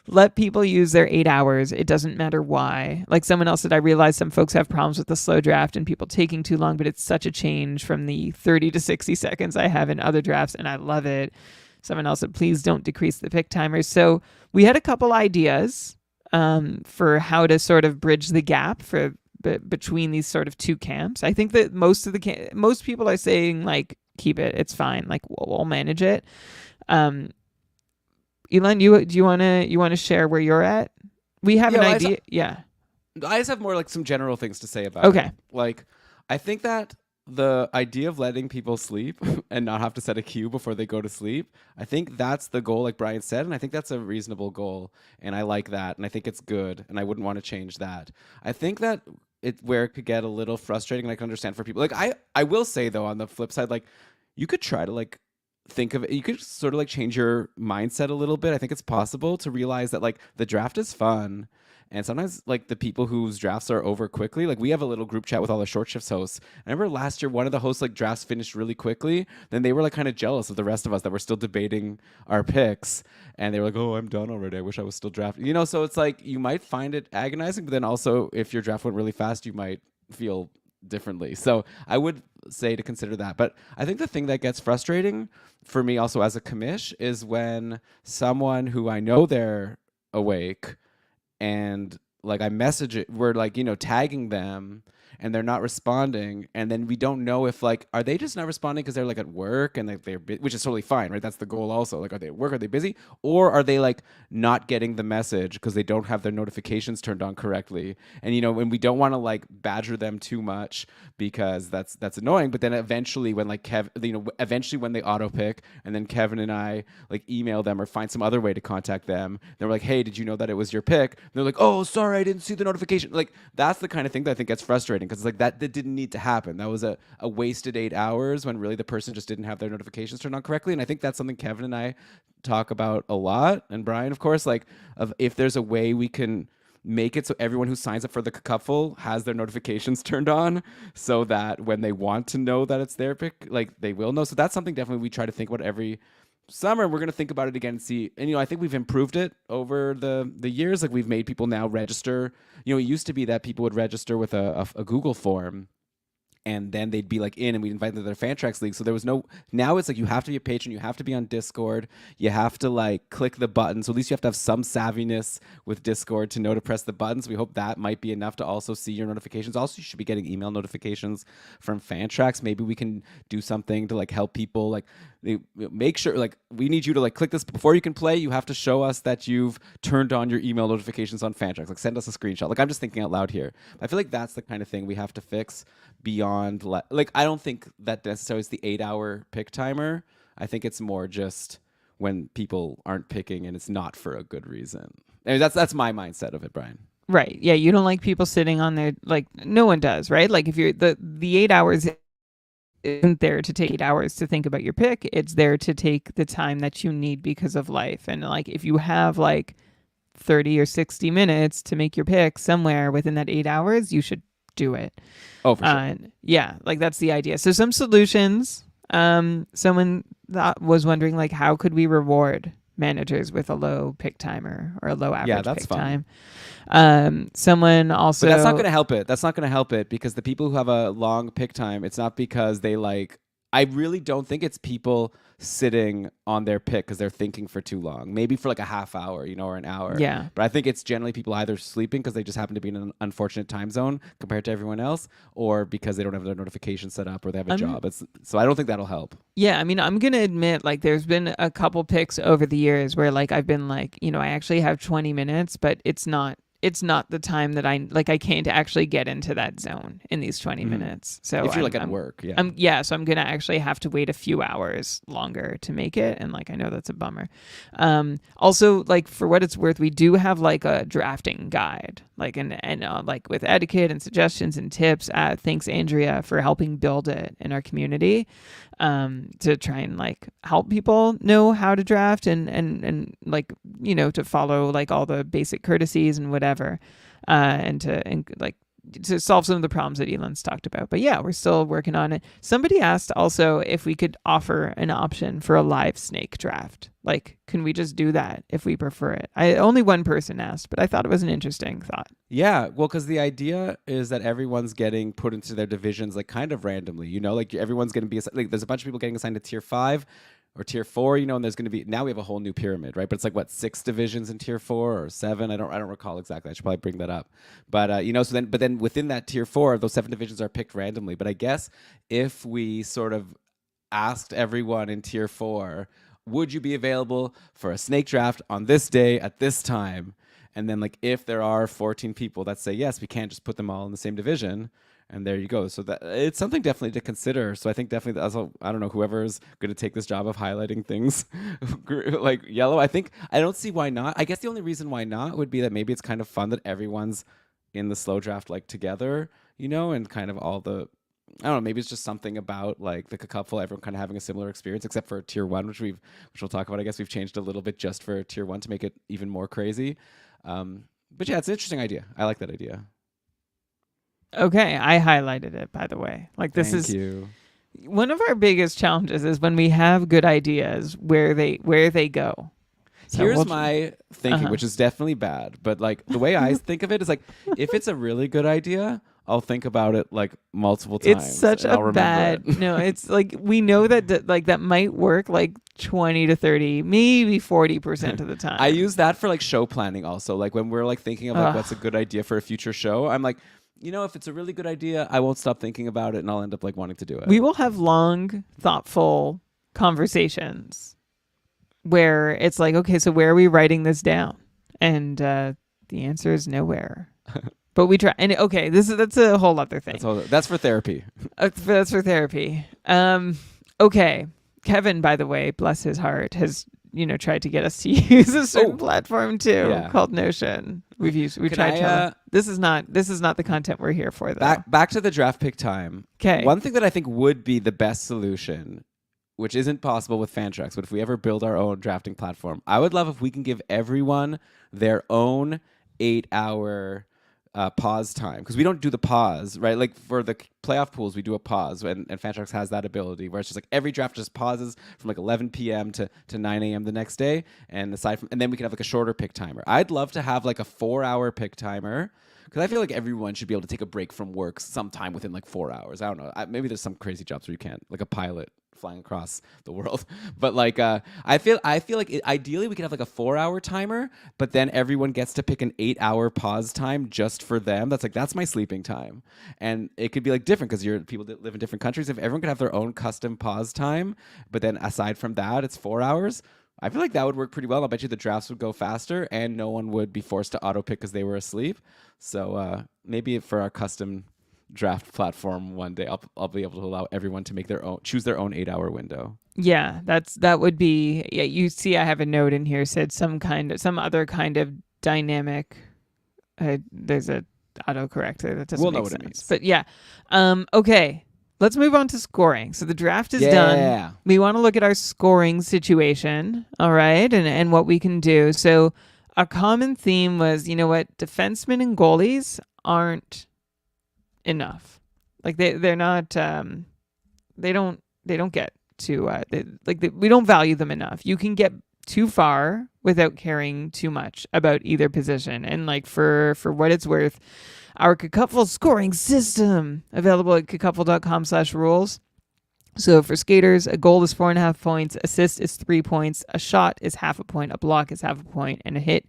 let people use their 8 hours. It doesn't matter why. Like someone else said, I realize some folks have problems with the slow draft and people taking too long, but it's such a change from the 30 to 60 seconds I have in other drafts, and I love it. Someone else said, please don't decrease the pick timers. So we had a couple ideas for how to sort of bridge the gap between these sort of two camps. I think that most people are saying like, keep it, it's fine. Like we'll manage it. Elon, do you want to share where you're at? We have an idea. I just have more like some general things to say about Okay. it. Like, I think that the idea of letting people sleep and not have to set a cue before they go to sleep, I think that's the goal, like Brian said, and I think that's a reasonable goal, and I like that, and I think it's good, and I wouldn't want to change that. I think that where it could get a little frustrating, and I can understand for people. Like, I will say though, on the flip side, like you could try to like think of it, you could sort of like change your mindset a little bit. I think it's possible to realize that like the draft is fun, and sometimes like the people whose drafts are over quickly, like we have a little group chat with all the short shifts hosts. I remember last year one of the hosts like drafts finished really quickly, then they were like kind of jealous of the rest of us that were still debating our picks, and they were like, oh, I'm done already, I wish I was still drafting, so it's like you might find it agonizing, but then also if your draft went really fast you might feel differently. So I would say to consider that. But I think the thing that gets frustrating for me also as a commish is when someone who I know they're awake and like I message it, we're like, tagging them and they're not responding, and then we don't know if like, are they just not responding because they're like at work and like which is totally fine, right? That's the goal also. Like, are they at work? Are they busy? Or are they like not getting the message because they don't have their notifications turned on correctly? And when we don't want to like badger them too much because that's annoying. But then eventually when like eventually when they auto pick, and then Kevin and I like email them or find some other way to contact them, they're like, hey, did you know that it was your pick? And they're like, oh, sorry, I didn't see the notification. Like, that's the kind of thing that I think gets frustrating, because it's like that didn't need to happen. That was a wasted 8 hours when really the person just didn't have their notifications turned on correctly. And I think that's something Kevin and I talk about a lot, and Brian, of course, like of if there's a way we can make it so everyone who signs up for the KKUPFL has their notifications turned on, so that when they want to know that it's their pick, like they will know. So that's something definitely we try to think about every summer, and we're going to think about it again and see. And I think we've improved it over the years. Like, we've made people now register. It used to be that people would register with a Google form, and then they'd be like in, and we'd invite them to their Fantrax League. So there was now it's like you have to be a patron, you have to be on Discord, you have to like click the button. So at least you have to have some savviness with Discord to know to press the buttons. We hope that might be enough to also see your notifications. Also, you should be getting email notifications from Fantrax. Maybe we can do something to like help people, like make sure, like, we need you to like click this before you can play. You have to show us that you've turned on your email notifications on Fantrax. Like, send us a screenshot. Like, I'm just thinking out loud here. I feel like that's the kind of thing we have to fix beyond like, I don't think that necessarily is the 8-hour pick timer. I think it's more just when people aren't picking and it's not for a good reason. I mean, that's my mindset of it, Brian. Right. Yeah, you don't like people sitting on their, like, no one does, right? Like, if you're the 8 hours isn't there to take 8 hours to think about your pick. It's there to take the time that you need because of life. And like, if you have like 30 or 60 minutes to make your pick somewhere within that 8 hours, you should do it. Oh, for sure. Yeah, like that's the idea. So some solutions. Someone that was wondering, like, how could we reward managers with a low pick timer or a low average pick time? Someone also, but that's not going to help it. That's not going to help it, because the people who have a long pick time, it's not because they like, I really don't think it's people sitting on their pick because they're thinking for too long, maybe for like a half hour, or an hour. Yeah. But I think it's generally people either sleeping because they just happen to be in an unfortunate time zone compared to everyone else, or because they don't have their notifications set up or they have a job. So I don't think that'll help. Yeah. I mean, I'm going to admit, like, there's been a couple picks over the years where like I've been like, I actually have 20 minutes, but it's not the time that I can't actually get into that zone in these 20 minutes. So if you're at work, so I'm going to actually have to wait a few hours longer to make it. And like, I know that's a bummer. Also, like, for what it's worth, we do have like a drafting guide, like, and like with etiquette and suggestions and tips. Thanks, Andrea, for helping build it in our community. to try and like help people know how to draft and like, to follow like all the basic courtesies and whatever, and like to solve some of the problems that Elon's talked about. But yeah, we're still working on it. Somebody asked also if we could offer an option for a live snake draft. Like, can we just do that if we prefer it? Only one person asked, but I thought it was an interesting thought. Yeah, well, because the idea is that everyone's getting put into their divisions like kind of randomly. Like everyone's going to be like, there's a bunch of people getting assigned to tier 5 or tier 4, and there's going to be, now we have a whole new pyramid, right? But it's like what, 6 divisions in tier 4 or 7? I don't recall exactly. I should probably bring that up. But but then within that tier 4, those 7 divisions are picked randomly. But I guess if we sort of asked everyone in tier 4, would you be available for a snake draft on this day at this time? And then like if there are 14 people that say yes, we can't just put them all in the same division. And there you go. So that it's something definitely to consider. So I think definitely also, I don't know, whoever's going to take this job of highlighting things like yellow, I don't see why not. I guess the only reason why not would be that maybe it's kind of fun that everyone's in the slow draft like together, and kind of all the, I don't know, maybe it's just something about like the KKUPFL, everyone kind of having a similar experience, except for tier 1, which we'll talk about. I guess we've changed a little bit just for tier 1 to make it even more crazy. But yeah, it's an interesting idea. I like that idea. Okay, I highlighted it, by the way. Like this Thank is you. One of our biggest challenges is when we have good ideas, where they go. So here's my thinking, which is definitely bad, but like the way I think of it is like if it's a really good idea, I'll think about it like multiple times. It's such a bad. No, it's like we know that like that might work like 20 to 30, maybe 40% of the time. I use that for like show planning also. Like when we're like thinking of like what's a good idea for a future show, I'm like, if it's a really good idea, I won't stop thinking about it and I'll end up like wanting to do it. We will have long, thoughtful conversations where it's like, okay, so where are we writing this down? And the answer is nowhere. But we try. And okay, that's a whole other thing. That's for therapy. That's for therapy. Okay. Kevin, by the way, bless his heart, has tried to get us to use a certain platform too, called Notion. We've tried. This is not the content we're here for, though. Back to the draft pick time. Okay. One thing that I think would be the best solution, which isn't possible with Fantrax, but if we ever build our own drafting platform, I would love if we can give everyone their own 8-hour pause time, because we don't do the pause, right? Like for the playoff pools, we do a pause, and Fantrax has that ability where it's just like every draft just pauses from like 11 p.m. to 9 a.m. the next day, and then we can have like a shorter pick timer. I'd love to have like a 4-hour pick timer, because I feel like everyone should be able to take a break from work sometime within like 4 hours. I don't know. Maybe there's some crazy jobs where you can't, like a pilot flying across the world. But like, I feel like ideally we could have like a 4-hour timer, but then everyone gets to pick an 8-hour pause time just for them. That's my sleeping time. And it could be like different because people that live in different countries. If everyone could have their own custom pause time, but then aside from that, it's 4 hours. I feel like that would work pretty well. I'll bet you the drafts would go faster and no one would be forced to auto pick because they were asleep. So maybe for our custom draft platform one day, I'll be able to allow everyone to choose their own 8-hour window. Yeah, that would be. Yeah, you see, I have a note in here said some other kind of dynamic. There's a autocorrect there that doesn't we'll make know what sense. It means. But yeah, okay. Let's move on to scoring. So the draft is done. We want to look at our scoring situation, all right, and what we can do. So a common theme was, defensemen and goalies aren't enough. Like they're not. They don't get to. We don't value them enough. You can get too far without caring too much about either position. And like for what it's worth, our KKUPFL scoring system available at kkupfl.com/rules. So for skaters, a goal is 4.5 points, assist is 3 points, a shot is half a point, a block is half a point, and a hit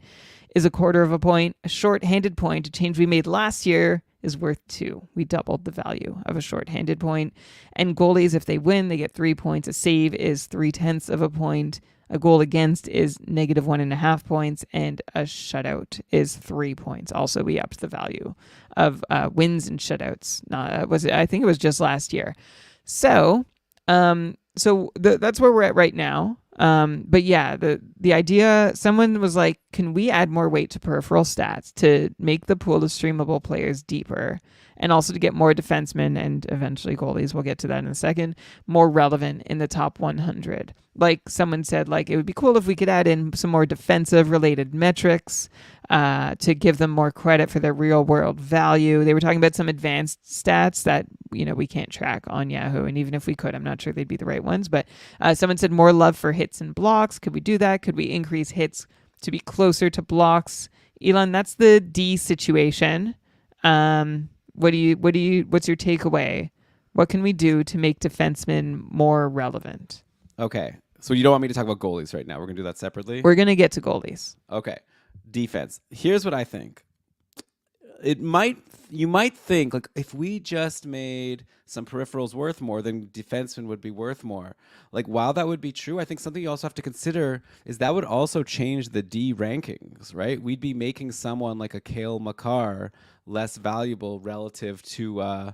is a quarter of a point. A short-handed point, a change we made last year, is worth 2. We doubled the value of a short-handed point. And goalies, if they win, they get 3 points. A save is 0.3 of a point. A goal against is -1.5 points, and a shutout is 3 points. Also, we upped the value of wins and shutouts. I think it was just last year. So, that's where we're at right now. But yeah, the idea, someone was like, can we add more weight to peripheral stats to make the pool of streamable players deeper and also to get more defensemen and eventually goalies, we'll get to that in a second, more relevant in the top 100? Like someone said, like it would be cool if we could add in some more defensive related metrics to give them more credit for their real world value. They were talking about some advanced stats that, we can't track on Yahoo. And even if we could, I'm not sure they'd be the right ones. But someone said more love for hits and blocks. Could we do that? Could we increase hits to be closer to blocks? Elon, that's the D situation. What's your takeaway? What can we do to make defensemen more relevant? Okay. So you don't want me to talk about goalies right now. We're going to do that separately? We're going to get to goalies. Okay. Defense. Here's what I think. You might think, like, if we just made some peripherals worth more, then defensemen would be worth more. Like, while that would be true, I think something you also have to consider is that would also change the D rankings, right? We'd be making someone like a Cale Makar less valuable relative to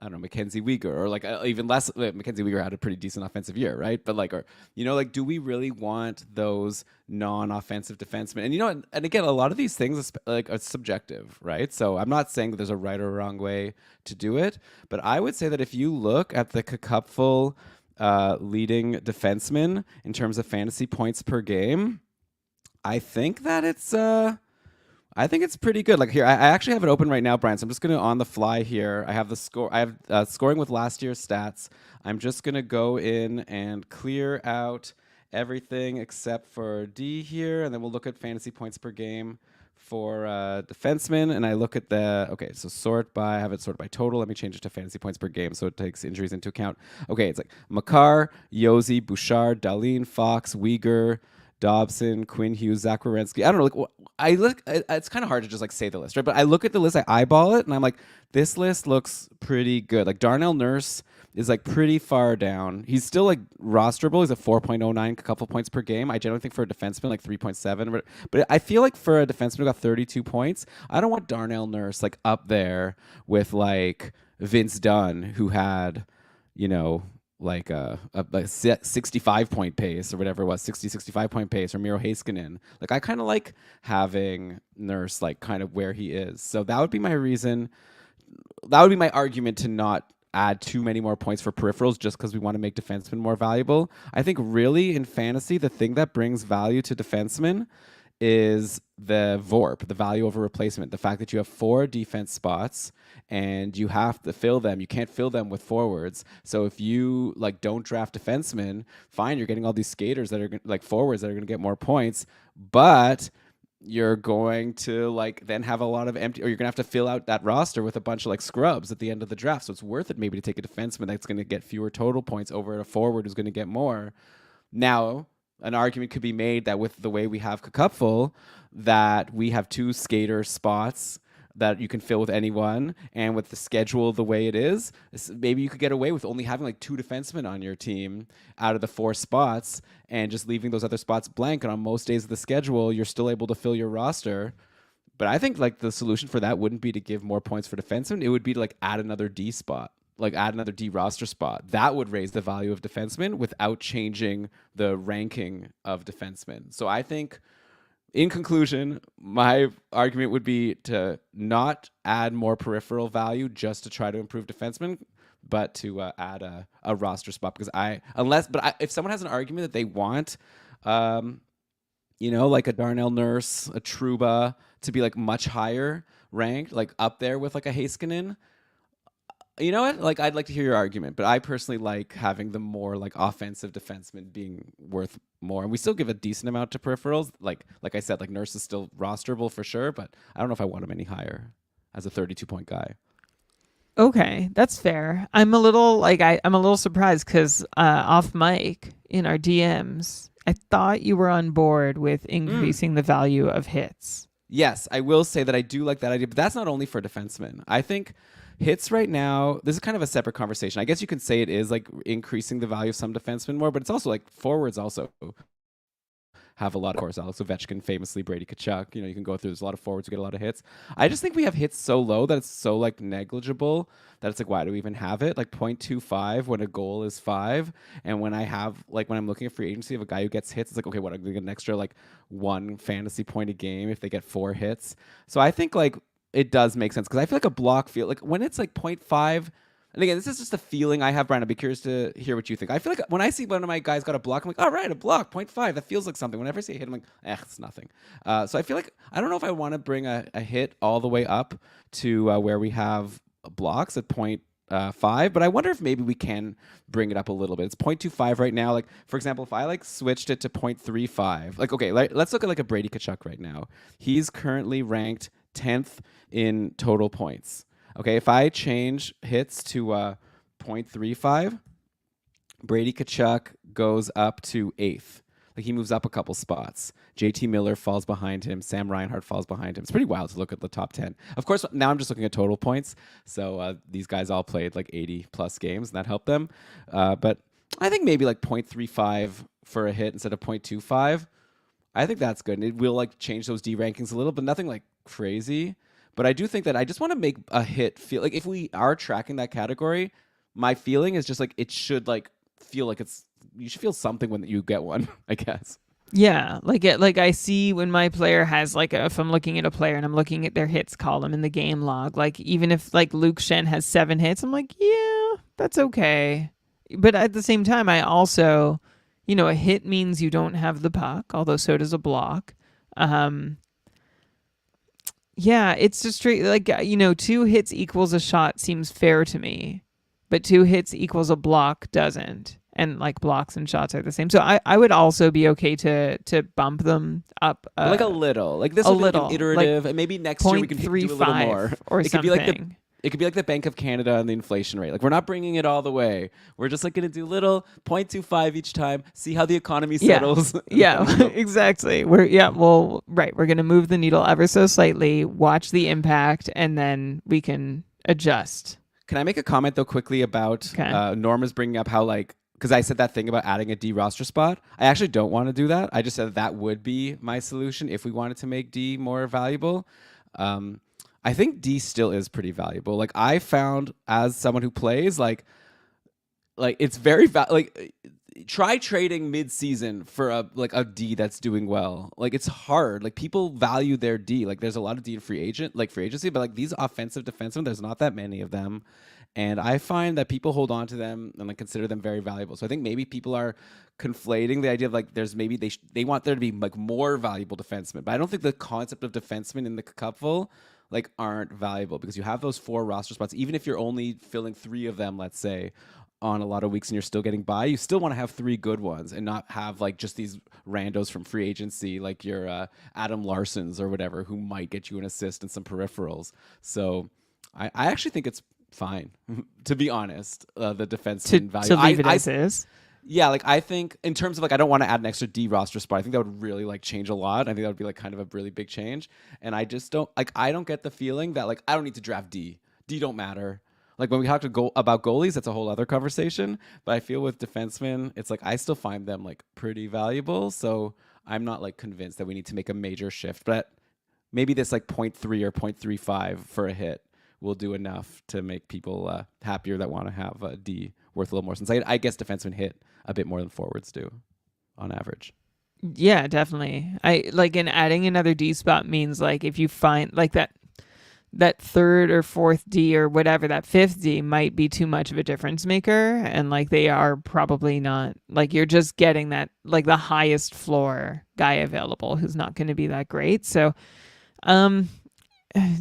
I don't know, Mackenzie Weegar, or like even less. Mackenzie Weegar had a pretty decent offensive year, right? But like, or do we really want those non-offensive defensemen? And and again, a lot of these things are subjective, right? So I'm not saying that there's a right or wrong way to do it, but I would say that if you look at the KKUPFL leading defensemen in terms of fantasy points per game, I think that it's pretty good. Like here, I actually have it open right now, Brian. So I'm just going to on the fly here. I have the score. I have scoring with last year's stats. I'm just going to go in and clear out everything except for D here, and then we'll look at fantasy points per game for defensemen. And I look at I have it sorted by total. Let me change it to fantasy points per game so it takes injuries into account. Okay, it's like Makar, Josi, Bouchard, Dahlin, Fox, Weegar, Dobson, Quinn Hughes, Zach Werenski. I don't know. It's kind of hard to just like say the list, right? But I look at the list, I eyeball it, and I'm like, this list looks pretty good. Like Darnell Nurse is like pretty far down. He's still like rosterable. He's a 4.09, a couple points per game. I generally think for a defenseman like 3.7. But I feel like for a defenseman who got 32 points, I don't want Darnell Nurse like up there with like Vince Dunn, who had, like a 65 point pace or whatever it was, 65 point pace, or Miro Heiskanen. Like I kind of like having Nurse like kind of where he is. So that would be my reason. That would be my argument to not add too many more points for peripherals just because we want to make defensemen more valuable. I think really in fantasy, the thing that brings value to defensemen is the VORP, the value over replacement. The fact that you have 4 defense spots and you have to fill them. You can't fill them with forwards. So if you like don't draft defensemen, fine, you're getting all these skaters that are like forwards that are going to get more points, but you're going to like then have a lot of empty, or you're going to have to fill out that roster with a bunch of like scrubs at the end of the draft. So it's worth it maybe to take a defenseman that's going to get fewer total points over a forward who's going to get more. Now, an argument could be made that with the way we have KKUPFL, that we have 2 skater spots that you can fill with anyone, and with the schedule the way it is, maybe you could get away with only having like 2 defensemen on your team out of the 4 spots and just leaving those other spots blank. And on most days of the schedule, you're still able to fill your roster. But I think like the solution for that wouldn't be to give more points for defensemen. It would be to like add another D spot. Like add another D roster spot. That would raise the value of defensemen without changing the ranking of defensemen. So I think, in conclusion, my argument would be to not add more peripheral value just to try to improve defensemen, but to add a roster spot. Because if someone has an argument that they want, like a Darnell Nurse, a Trouba to be like much higher ranked, like up there with like a Heiskanen. You know what? Like, I'd like to hear your argument, but I personally like having the more like offensive defenseman being worth more, and we still give a decent amount to peripherals. Like I said, like Nurse is still rosterable for sure, but I don't know if I want him any higher as a 32-point guy. Okay, that's fair. I'm a little I'm a little surprised because off mic in our DMs, I thought you were on board with increasing the value of hits. Yes, I will say that I do like that idea, but that's not only for defensemen. I think hits right now, this is kind of a separate conversation. I guess you can say it is like increasing the value of some defensemen more, but it's also like forwards also have a lot of, course, Alex Ovechkin, famously Brady Tkachuk. You can go through, there's a lot of forwards who get a lot of hits. I just think we have hits so low that it's so like negligible that it's like, why do we even have it? Like 0.25 when a goal is 5. And when I'm looking at free agency of a guy who gets hits, it's like, okay, what, I'm going to get an extra like 1 fantasy point a game if they get 4 hits. So I think like it does make sense, because I feel like a block feel like when it's like 0.5. And again, this is just a feeling I have, Brian. I'd be curious to hear what you think. I feel like when I see one of my guys got a block, I'm like, all right, a block, 0.5. That feels like something. Whenever I see a hit, I'm like, it's nothing. So I feel like I don't know if I want to bring a hit all the way up to where we have blocks at 0.5, but I wonder if maybe we can bring it up a little bit. It's 0.25 right now. Like, for example, if I like switched it to 0.35, like, okay, let's look at like a Brady Tkachuk right now. He's currently ranked 10th in total points. Okay, if I change hits to 0.35, Brady Tkachuk goes up to 8th. Like, he moves up a couple spots. JT Miller falls behind him. Sam Reinhart falls behind him. It's pretty wild to look at the top 10. Of course, now I'm just looking at total points. So these guys all played like 80 plus games, and that helped them. But I think maybe like 0.35 for a hit instead of 0.25. I think that's good. And it will like change those D rankings a little, but nothing like crazy. But I do think that I just want to make a hit feel like, if we are tracking that category, my feeling is just like it should like feel like you should feel something when you get one, I guess. Yeah, like I see when my player has like if I'm looking at a player and I'm looking at their hits column in the game log, like even if like Luke Shen has 7 hits, I'm like, yeah, that's okay. But at the same time, I also, a hit means you don't have the puck, although so does a block. Yeah, it's just straight, like, 2 hits equals a shot seems fair to me, but 2 hits equals a block doesn't. And like blocks and shots are the same. So I would also be okay to bump them up. Like a little. Like this would be like an iterative, and maybe next year we can do a little more. Or it something. It could be like the Bank of Canada and the inflation rate. Like, we're not bringing it all the way. We're just like going to do little 0.25 each time, see how the economy settles. Yeah, exactly. We're going to move the needle ever so slightly, watch the impact, and then we can adjust. Can I make a comment though quickly about Norma's bringing up how like, because I said that thing about adding a D roster spot. I actually don't want to do that. I just said that would be my solution if we wanted to make D more valuable. I think D still is pretty valuable. Like, I found, as someone who plays, like it's very try trading mid-season for a D that's doing well. Like, it's hard. Like, people value their D. Like, there's a lot of D in free agency, but like these offensive defensemen, there's not that many of them. And I find that people hold on to them and like consider them very valuable. So I think maybe people are conflating the idea of like there's maybe they want there to be like more valuable defensemen. But I don't think the concept of defensemen in the cupful like aren't valuable, because you have those 4 roster spots. Even if you're only filling 3 of them, let's say, on a lot of weeks, and you're still getting by, you still want to have 3 good ones and not have like just these randos from free agency like your Adam Larsons or whatever, who might get you an assist and some peripherals. So I actually think it's fine, to be honest, the defenseman value. To leave it as is? Yeah, like I think in terms of like I don't want to add an extra D roster spot. I think that would really like change a lot. I think that would be like kind of a really big change. And I just don't get the feeling that like I don't need to draft D. D don't matter. Like when we talk about goalies, that's a whole other conversation. But I feel with defensemen, it's like I still find them like pretty valuable. So I'm not like convinced that we need to make a major shift. But maybe this like 0.3 or 0.35 for a hit will do enough to make people happier that want to have a D worth a little more. Since I guess defensemen hit a bit more than forwards do on average. Yeah, definitely. And adding another D spot means like if you find like that 3rd or 4th D or whatever, that 5th D might be too much of a difference maker, and like they are probably not, like you're just getting that like the highest floor guy available who's not going to be that great. So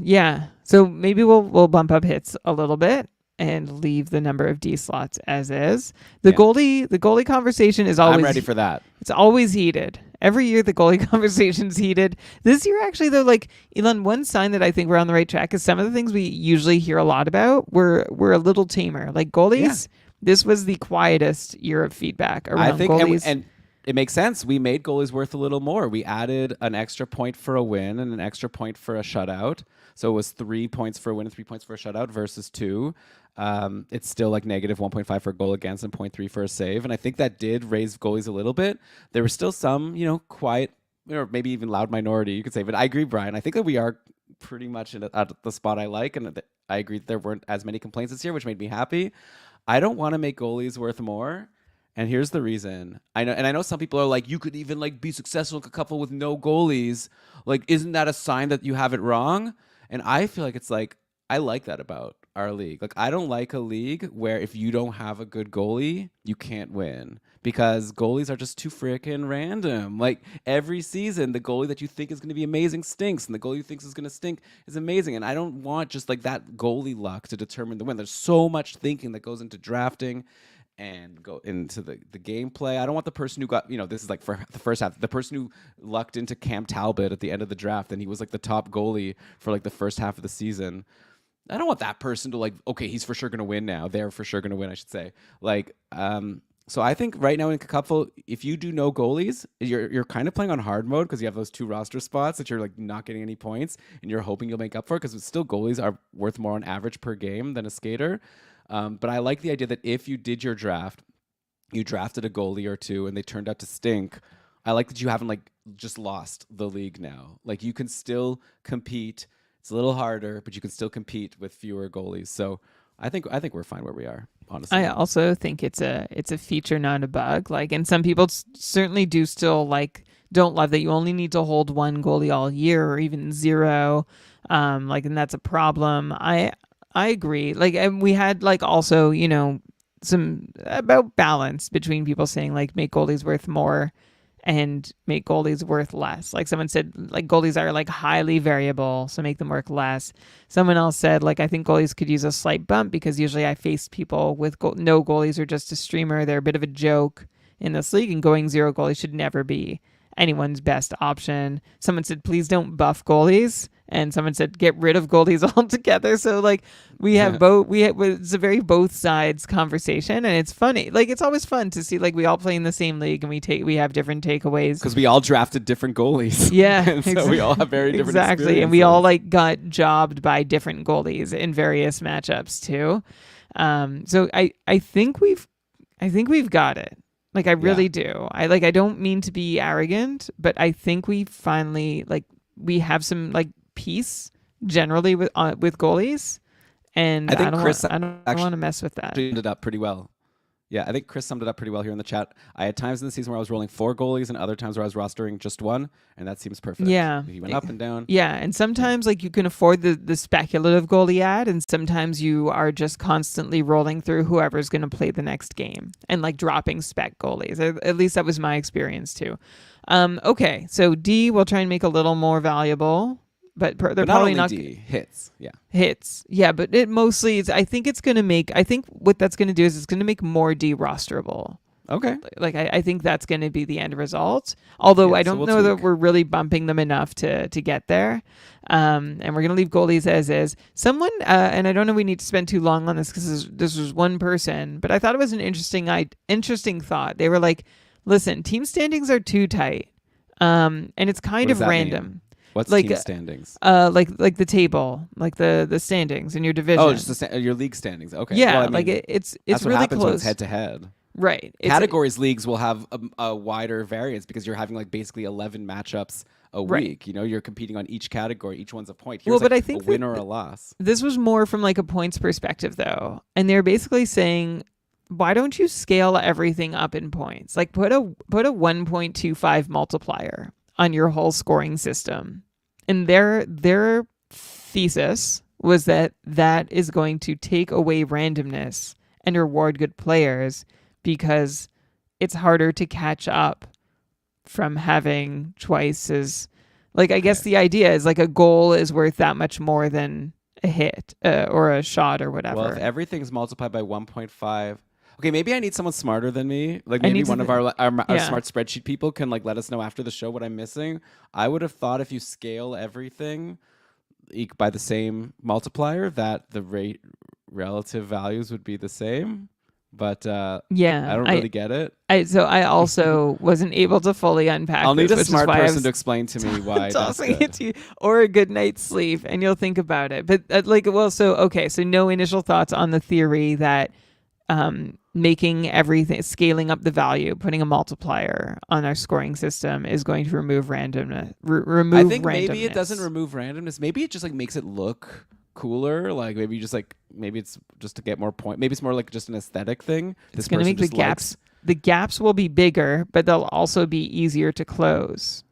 yeah, so maybe we'll bump up hits a little bit and leave the number of D slots as is. The goalie conversation is always... I'm ready for that. It's always heated. Every year the goalie conversation's heated. This year actually though, like Elon, one sign that I think we're on the right track is some of the things we usually hear a lot about were a little tamer. Like goalies, this was the quietest year of feedback around goalies. And it makes sense. We made goalies worth a little more. We added an extra point for a win and an extra point for a shutout. So it was 3 points for a win and 3 points for a shutout versus 2. It's still like negative 1.5 for a goal against and 0.3 for a save. And I think that did raise goalies a little bit. There were still some, quiet or maybe even loud minority, you could say. But I agree, Brian. I think that we are pretty much at the spot I like. And I agree that there weren't as many complaints this year, which made me happy. I don't want to make goalies worth more. And here's the reason. I know some people are like, you could even like be successful in a couple with no goalies. Like, isn't that a sign that you have it wrong? And I feel like it's like, I like that about our league. Like, I don't like a league where if you don't have a good goalie, you can't win. Because goalies are just too freaking random. Like, every season, the goalie that you think is going to be amazing stinks, and the goalie you think is going to stink is amazing. And I don't want just like that goalie luck to determine the win. There's so much thinking that goes into drafting and go into the gameplay. I don't want the person who got, this is like for the first half, the person who lucked into Cam Talbot at the end of the draft and he was like the top goalie for like the first half of the season. I don't want that person to like, okay, he's for sure going to win now. They're for sure going to win, I should say. Like, so I think right now in KKUPFL, if you do no goalies, you're kind of playing on hard mode because you have those 2 roster spots that you're like not getting any points and you're hoping you'll make up for it because still goalies are worth more on average per game than a skater. But I like the idea that if you did your draft, you drafted a goalie or 2 and they turned out to stink. I like that you haven't like just lost the league now. Like you can still compete. It's a little harder, but you can still compete with fewer goalies. So I think we're fine where we are, honestly. I also think it's a feature, not a bug. Like, and some people certainly do still like don't love that you only need to hold 1 goalie all year or even 0. Like, and that's a problem. I agree. Like, and we had like also, some about balance between people saying like make goalies worth more and make goalies worth less. Like someone said, like goalies are like highly variable, so make them work less. Someone else said, like, I think goalies could use a slight bump because usually I face people with no goalies or just a streamer. They're a bit of a joke in this league, and going 0 goalies should never be anyone's best option. Someone said, please don't buff goalies. And someone said, get rid of goalies altogether. So like we have it's a very both sides conversation, and it's funny. Like it's always fun to see like we all play in the same league and we have different takeaways because we all drafted different goalies. Yeah, and so we all have very different exactly, and we all like got jobbed by different goalies in various matchups too. So I think we've got it. Like I really do. I don't mean to be arrogant, but I think we finally like we have some like peace generally with goalies, and I don't want to mess with that. Ended up pretty well. Yeah, I think Chris summed it up pretty well here in the chat. I had times in the season where I was rolling 4 goalies and other times where I was rostering just 1, and that seems perfect. Yeah. He went up and down. Yeah, and sometimes like you can afford the speculative goalie ad, and sometimes you are just constantly rolling through whoever's going to play the next game and like dropping spec goalies. At least that was my experience too. Okay, so D will try and make a little more valuable. But they're probably not hits. Yeah. Hits. Yeah, but it mostly is. I think what that's going to do is it's going to make more de-rosterable. Okay. Like I think that's going to be the end result. Although I don't know that we're really bumping them enough to get there. And we're going to leave goalies as is. Someone, and I don't know we need to spend too long on this because this was one person, but I thought it was an interesting thought. They were like, listen, team standings are too tight. And it's kind of random. Mean? What's like team standings? Like the table, like the standings in your division. Oh, just your league standings. Okay. Yeah, well, I mean, like it's that's really what happens close. when it's head to head. Right. Categories leagues will have a wider variance because you're having like basically 11 matchups a week. You know, you're competing on each category. Each one's a point. Here's but I think a win or a loss. This was more from like a points perspective though, and they're basically saying, why don't you scale everything up in points? Like put a 1.25 multiplier on your whole scoring system. And their thesis was that is going to take away randomness and reward good players because it's harder to catch up from having twice as like I guess the idea is like a goal is worth that much more than a hit or a shot or whatever. Well, if everything's multiplied by 1.5. Okay, maybe I need someone smarter than me. Like maybe one of our smart spreadsheet people can like let us know after the show what I'm missing. I would have thought if you scale everything by the same multiplier that the relative values would be the same. but I Yeah, don't really get it. so I also wasn't able to fully unpack I'll need this, a which is smart why I person was to explain to me why that's tossing good. it to you, or a good night's sleep, and you'll think about it. But so no initial thoughts on the theory that making everything, scaling up the value, putting a multiplier on our scoring system is going to remove randomness. I Remove think maybe it doesn't randomness. remove randomness. Maybe it just like makes it look cooler. Like maybe you just like maybe it's just to get more point. Maybe it's more like just an aesthetic thing. It's This going to person make the just likes. gaps. The gaps will be bigger, but they'll also be easier to close.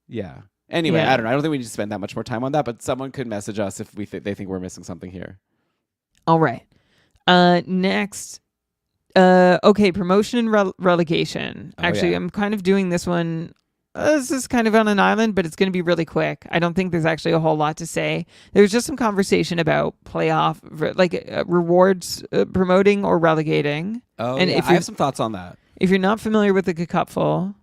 Yeah. Anyway, I Yeah. don't know. I don't think we need to spend that much more time on that. But someone could message us if they think we're missing something here. All right. Next. Okay, promotion and relegation. Oh, Actually, yeah. I'm kind of doing this one. This is kind of on an island, but it's going to be really quick. I don't think there's actually a whole lot to say. There's just some conversation about playoff, rewards, promoting or relegating. Oh, And yeah. I have some thoughts on that. if you're not familiar with the KKUPFL,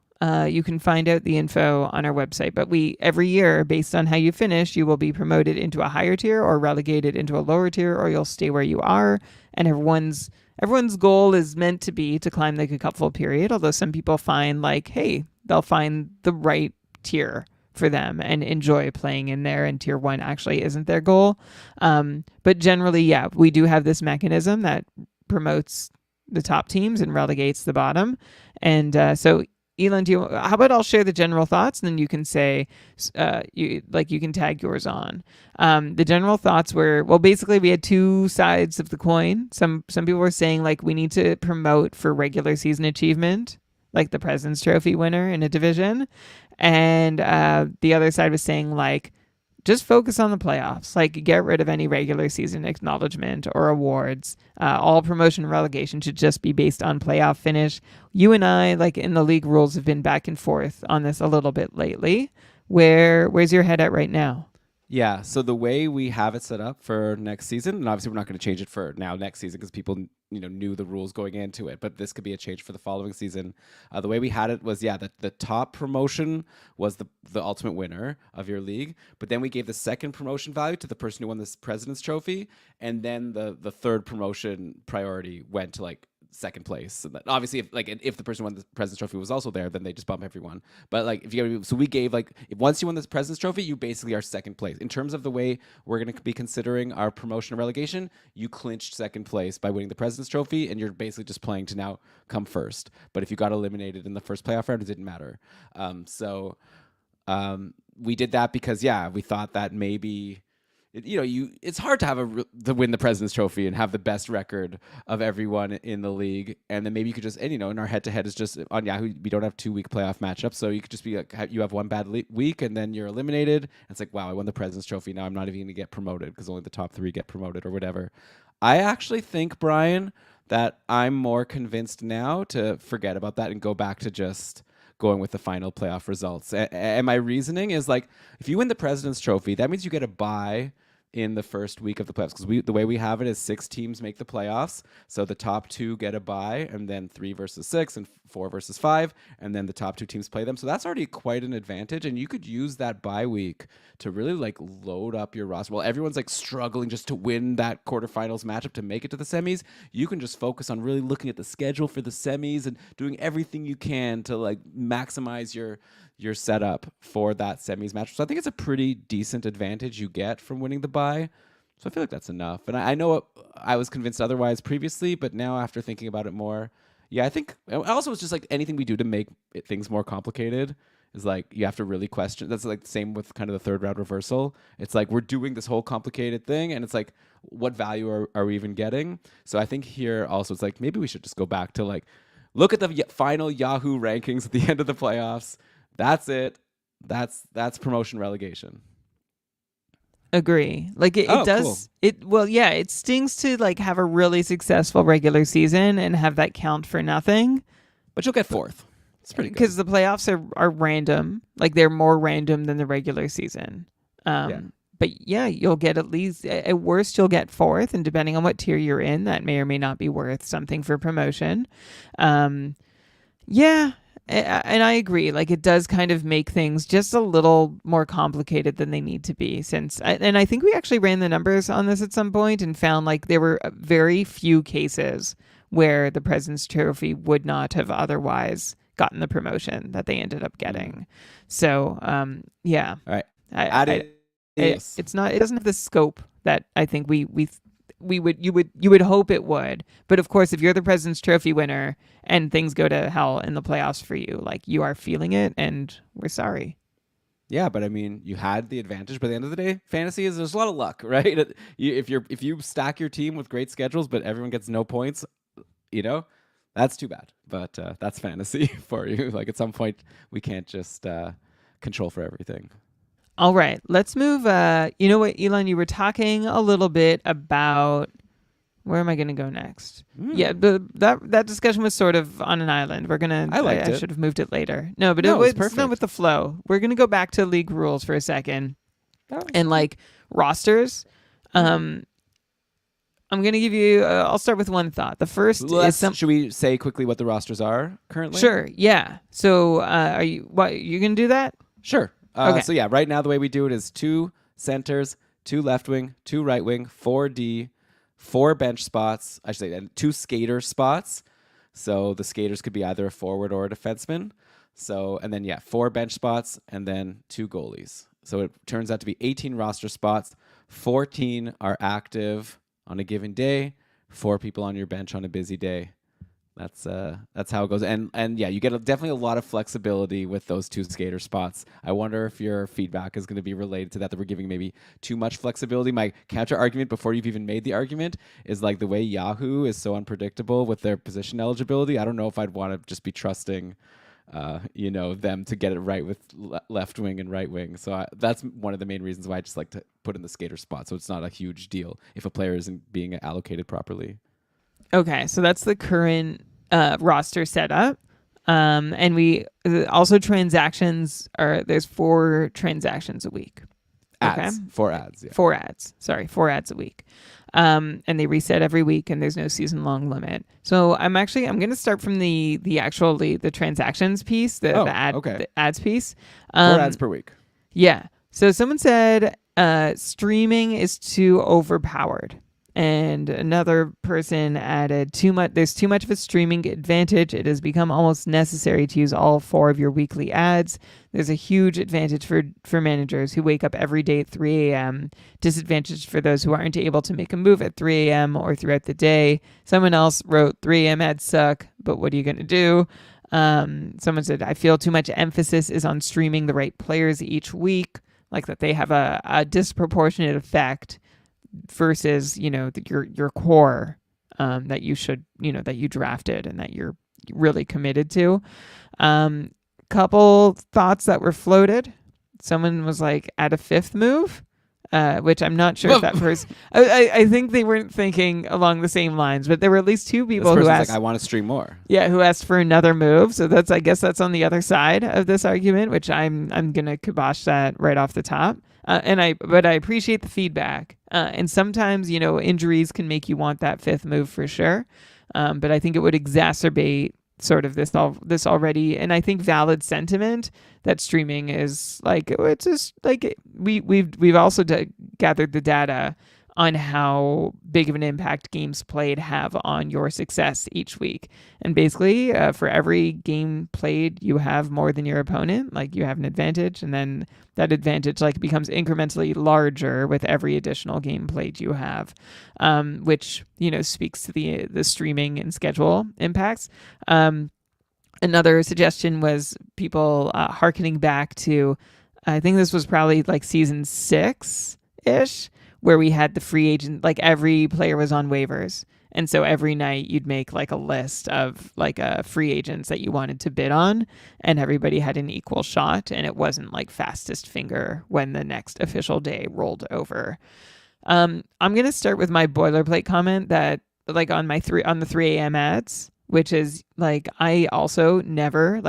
you can find out the info on our website. But every year, based on how you finish, you will be promoted into a higher tier or relegated into a lower tier, or you'll stay where you are. And everyone's goal is meant to be to climb the KKUPFL period. Although some people find hey, they'll find the right tier for them and enjoy playing in there, and tier 1 actually isn't their goal. But generally, yeah, we do have this mechanism that promotes the top teams and relegates the bottom. And so Elon, how about I'll share the general thoughts, and then you can say, you can tag yours on. The general thoughts were, basically we had two sides of the coin. Some people were saying we need to promote for regular season achievement, like the President's Trophy winner in a division, and the other side was saying just focus on the playoffs. Get rid of any regular season acknowledgement or awards. All promotion and relegation should just be based on playoff finish. You and I, in the league rules, have been back and forth on this a little bit lately. Where's your head at right now? Yeah, so the way we have it set up for next season, and obviously we're not going to change it for now next season because people knew the rules going into it, but this could be a change for the following season. The way we had it was that the top promotion was the ultimate winner of your league, but then we gave the second promotion value to the person who won this President's Trophy, and then the third promotion priority went to second place. And obviously, if the person who won the President's Trophy was also there, then they just bump everyone. But so we gave if once you won the President's Trophy, you basically are second place. In terms of the way we're going to be considering our promotion or relegation, you clinched second place by winning the President's Trophy, and you're basically just playing to now come first. But if you got eliminated in the first playoff round, it didn't matter. We did that because we thought that maybe. It's hard to to win the President's Trophy and have the best record of everyone in the league, and then maybe you could just in our head-to-head is just on Yahoo. We don't have 2-week playoff matchups, so you could just be you have one bad week and then you're eliminated. And it's wow, I won the President's Trophy. Now I'm not even going to get promoted because only the top 3 get promoted or whatever. I actually think, Brian, that I'm more convinced now to forget about that and go back to just going with the final playoff results. And my reasoning is if you win the President's Trophy, that means you get a bye in the first week of the playoffs, because the way we have it is 6 teams make the playoffs, so the top 2 get a bye, and then 3 versus 6 and 4 versus 5, and then the top 2 teams play them. So that's already quite an advantage, and you could use that bye week to really load up your roster. While everyone's struggling just to win that quarterfinals matchup to make it to the semis, you can just focus on really looking at the schedule for the semis and doing everything you can to maximize your setup for that semis match. So I think it's a pretty decent advantage you get from winning the bye. So I feel like that's enough. And I know I was convinced otherwise previously, but now after thinking about it more, I think also it's just anything we do to make things more complicated is you have to really question. That's the same with kind of the third round reversal. It's we're doing this whole complicated thing, and it's what value are we even getting? So I think here also it's maybe we should just go back to look at the final Yahoo rankings at the end of the playoffs. That's it. That's promotion relegation. Agree. It does. Cool. It stings to have a really successful regular season and have that count for nothing. But you'll get 4th. It's pretty good. Because the playoffs are random. They're more random than the regular season. But you'll get at least, at worst, you'll get 4th. And depending on what tier you're in, that may or may not be worth something for promotion. And I agree. It does kind of make things just a little more complicated than they need to be. And I think we actually ran the numbers on this at some point and found there were very few cases where the President's Trophy would not have otherwise gotten the promotion that they ended up getting. So, yeah. All right. It's not. It doesn't have the scope that I think you would hope it would. But of course, if you're the President's Trophy winner and things go to hell in the playoffs for you, like you are feeling it, and we're sorry. Yeah, but I mean, you had the advantage. But at the end of the day, fantasy is there's a lot of luck, right? If you stack your team with great schedules, but everyone gets no points, that's too bad. But that's fantasy for you. Like at some point, we can't just control for everything. All right, let's move. You know what, Elon, you were talking a little bit about where am I going to go next? Yeah, that discussion was sort of on an island. We're gonna. I should have moved it later. No, but it's not with the flow. We're gonna go back to league rules for a second, and like rosters. I'm gonna give you. I'll start with one thought. The first is should we say quickly what the rosters are currently? Sure. Yeah. So are you gonna do that? Sure. Okay. So yeah, right now the way we do it is 2 centers, 2 left wing, 2 right wing, 4 D, 4 bench spots. I should say, and 2 skater spots. So the skaters could be either a forward or a defenseman. So and then 4 bench spots and then 2 goalies. So it turns out to be 18 roster spots. 14 are active on a given day. 4 people on your bench on a busy day. That's how it goes, and yeah, you get definitely a lot of flexibility with those 2 skater spots. I wonder if your feedback is going to be related to that we're giving maybe too much flexibility. My counter argument before you've even made the argument is like the way Yahoo is so unpredictable with their position eligibility. I don't know if I'd want to just be trusting, them to get it right with left wing and right wing. So that's one of the main reasons why I just like to put in the skater spot, so it's not a huge deal if a player isn't being allocated properly. Okay, so that's the current roster setup. And we also transactions there's 4 transactions a week. Ads. Okay? 4 ads. Yeah. 4 ads. Sorry, 4 ads a week. And they reset every week, and there's no season long limit. So I'm going to start from the transactions piece, the ads piece. 4 ads per week. Yeah. So someone said streaming is too overpowered. And another person added there's too much of a streaming advantage. It has become almost necessary to use all 4 of your weekly ads. There's a huge advantage for managers who wake up every day at 3 a.m. Disadvantage for those who aren't able to make a move at 3 a.m. or throughout the day. Someone else wrote 3 a.m. ads suck, but what are you going to do? Someone said, I feel too much emphasis is on streaming the right players each week, like that they have a disproportionate effect versus your core that you should that you drafted and that you're really committed to. Couple thoughts that were floated. Someone was like, add a 5th move, which I'm not sure if that person. I think they weren't thinking along the same lines, but there were at least 2 people who asked. Like, I want to stream more. Yeah, who asked for another move. So I guess that's on the other side of this argument, which I'm gonna kibosh that right off the top. But I appreciate the feedback. And sometimes, injuries can make you want that 5th move for sure. But I think it would exacerbate sort of this already, and I think valid sentiment that streaming is like, it's just like we've also gathered the data on how big of an impact games played have on your success each week. And basically, for every game played, you have more than your opponent. Like, you have an advantage, and then that advantage becomes incrementally larger with every additional game played you have, which speaks to the streaming and schedule impacts. Another suggestion was people hearkening back to, I think this was probably like season 6-ish, where we had the free agent, like every player was on waivers. And so every night you'd make like a list of free agents that you wanted to bid on, and everybody had an equal shot, and it wasn't like fastest finger when the next official day rolled over. I'm going to start with my boilerplate comment that on the 3 a.m. ads, which is I also never,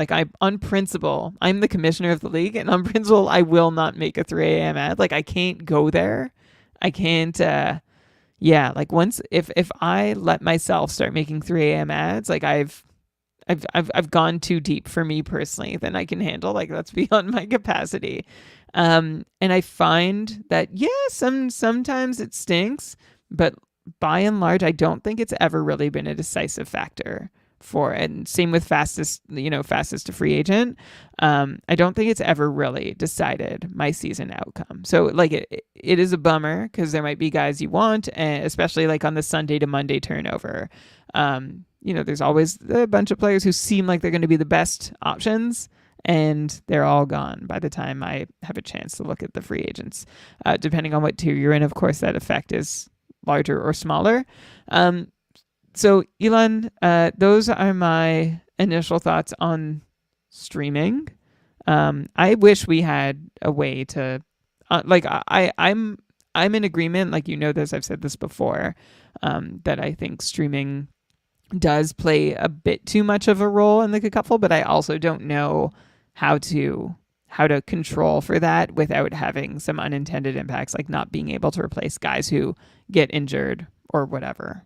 on principle, I'm the commissioner of the league, and on principle, I will not make a 3 a.m. ad. I can't go there. I can't, once, if I let myself start making 3 a.m. ads, I've gone too deep for me personally than I can handle. That's beyond my capacity. And I find that, sometimes it stinks, but by and large, I don't think it's ever really been a decisive factor for it. And same with fastest to free agent. I don't think it's ever really decided my season outcome. So like it is a bummer because there might be guys you want, and especially like on the Sunday to Monday turnover. There's always a bunch of players who seem like they're going to be the best options, and they're all gone by the time I have a chance to look at the free agents. Depending on what tier you're in, of course, that effect is larger or smaller. So, Elon, those are my initial thoughts on streaming. I wish we had a way to, I'm in agreement. Like this, I've said this before, that I think streaming does play a bit too much of a role in the cupful, but I also don't know how to control for that without having some unintended impacts, like not being able to replace guys who get injured or whatever.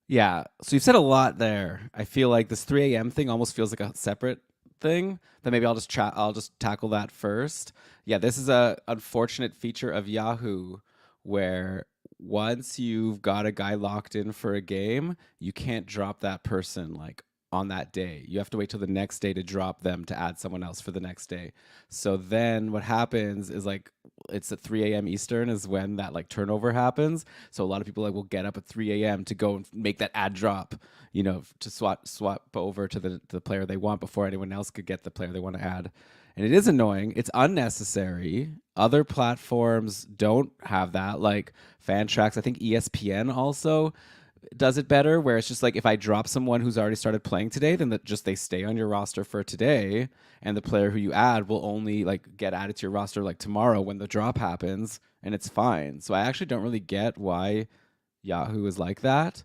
Yeah. So you've said a lot there. I feel like this 3 a.m. thing almost feels like a separate thing. Then maybe I'll just tackle that first. Yeah, this is a unfortunate feature of Yahoo where once you've got a guy locked in for a game, you can't drop that person like on that day. You have to wait till the next day to drop them to add someone else for the next day. So then what happens is like it's at 3 a.m. Eastern is when that like turnover happens. So a lot of people like will get up at 3 a.m. to go and make that ad drop, to swap over to the player they want before anyone else could get the player they want to add. And it is annoying. It's unnecessary. Other platforms don't have that, like Fantrax. I think ESPN also does it better, where it's just like if I drop someone who's already started playing today, then they stay on your roster for today, and the player who you add will only like get added to your roster like tomorrow when the drop happens, and it's fine. So I actually don't really get why Yahoo is like that.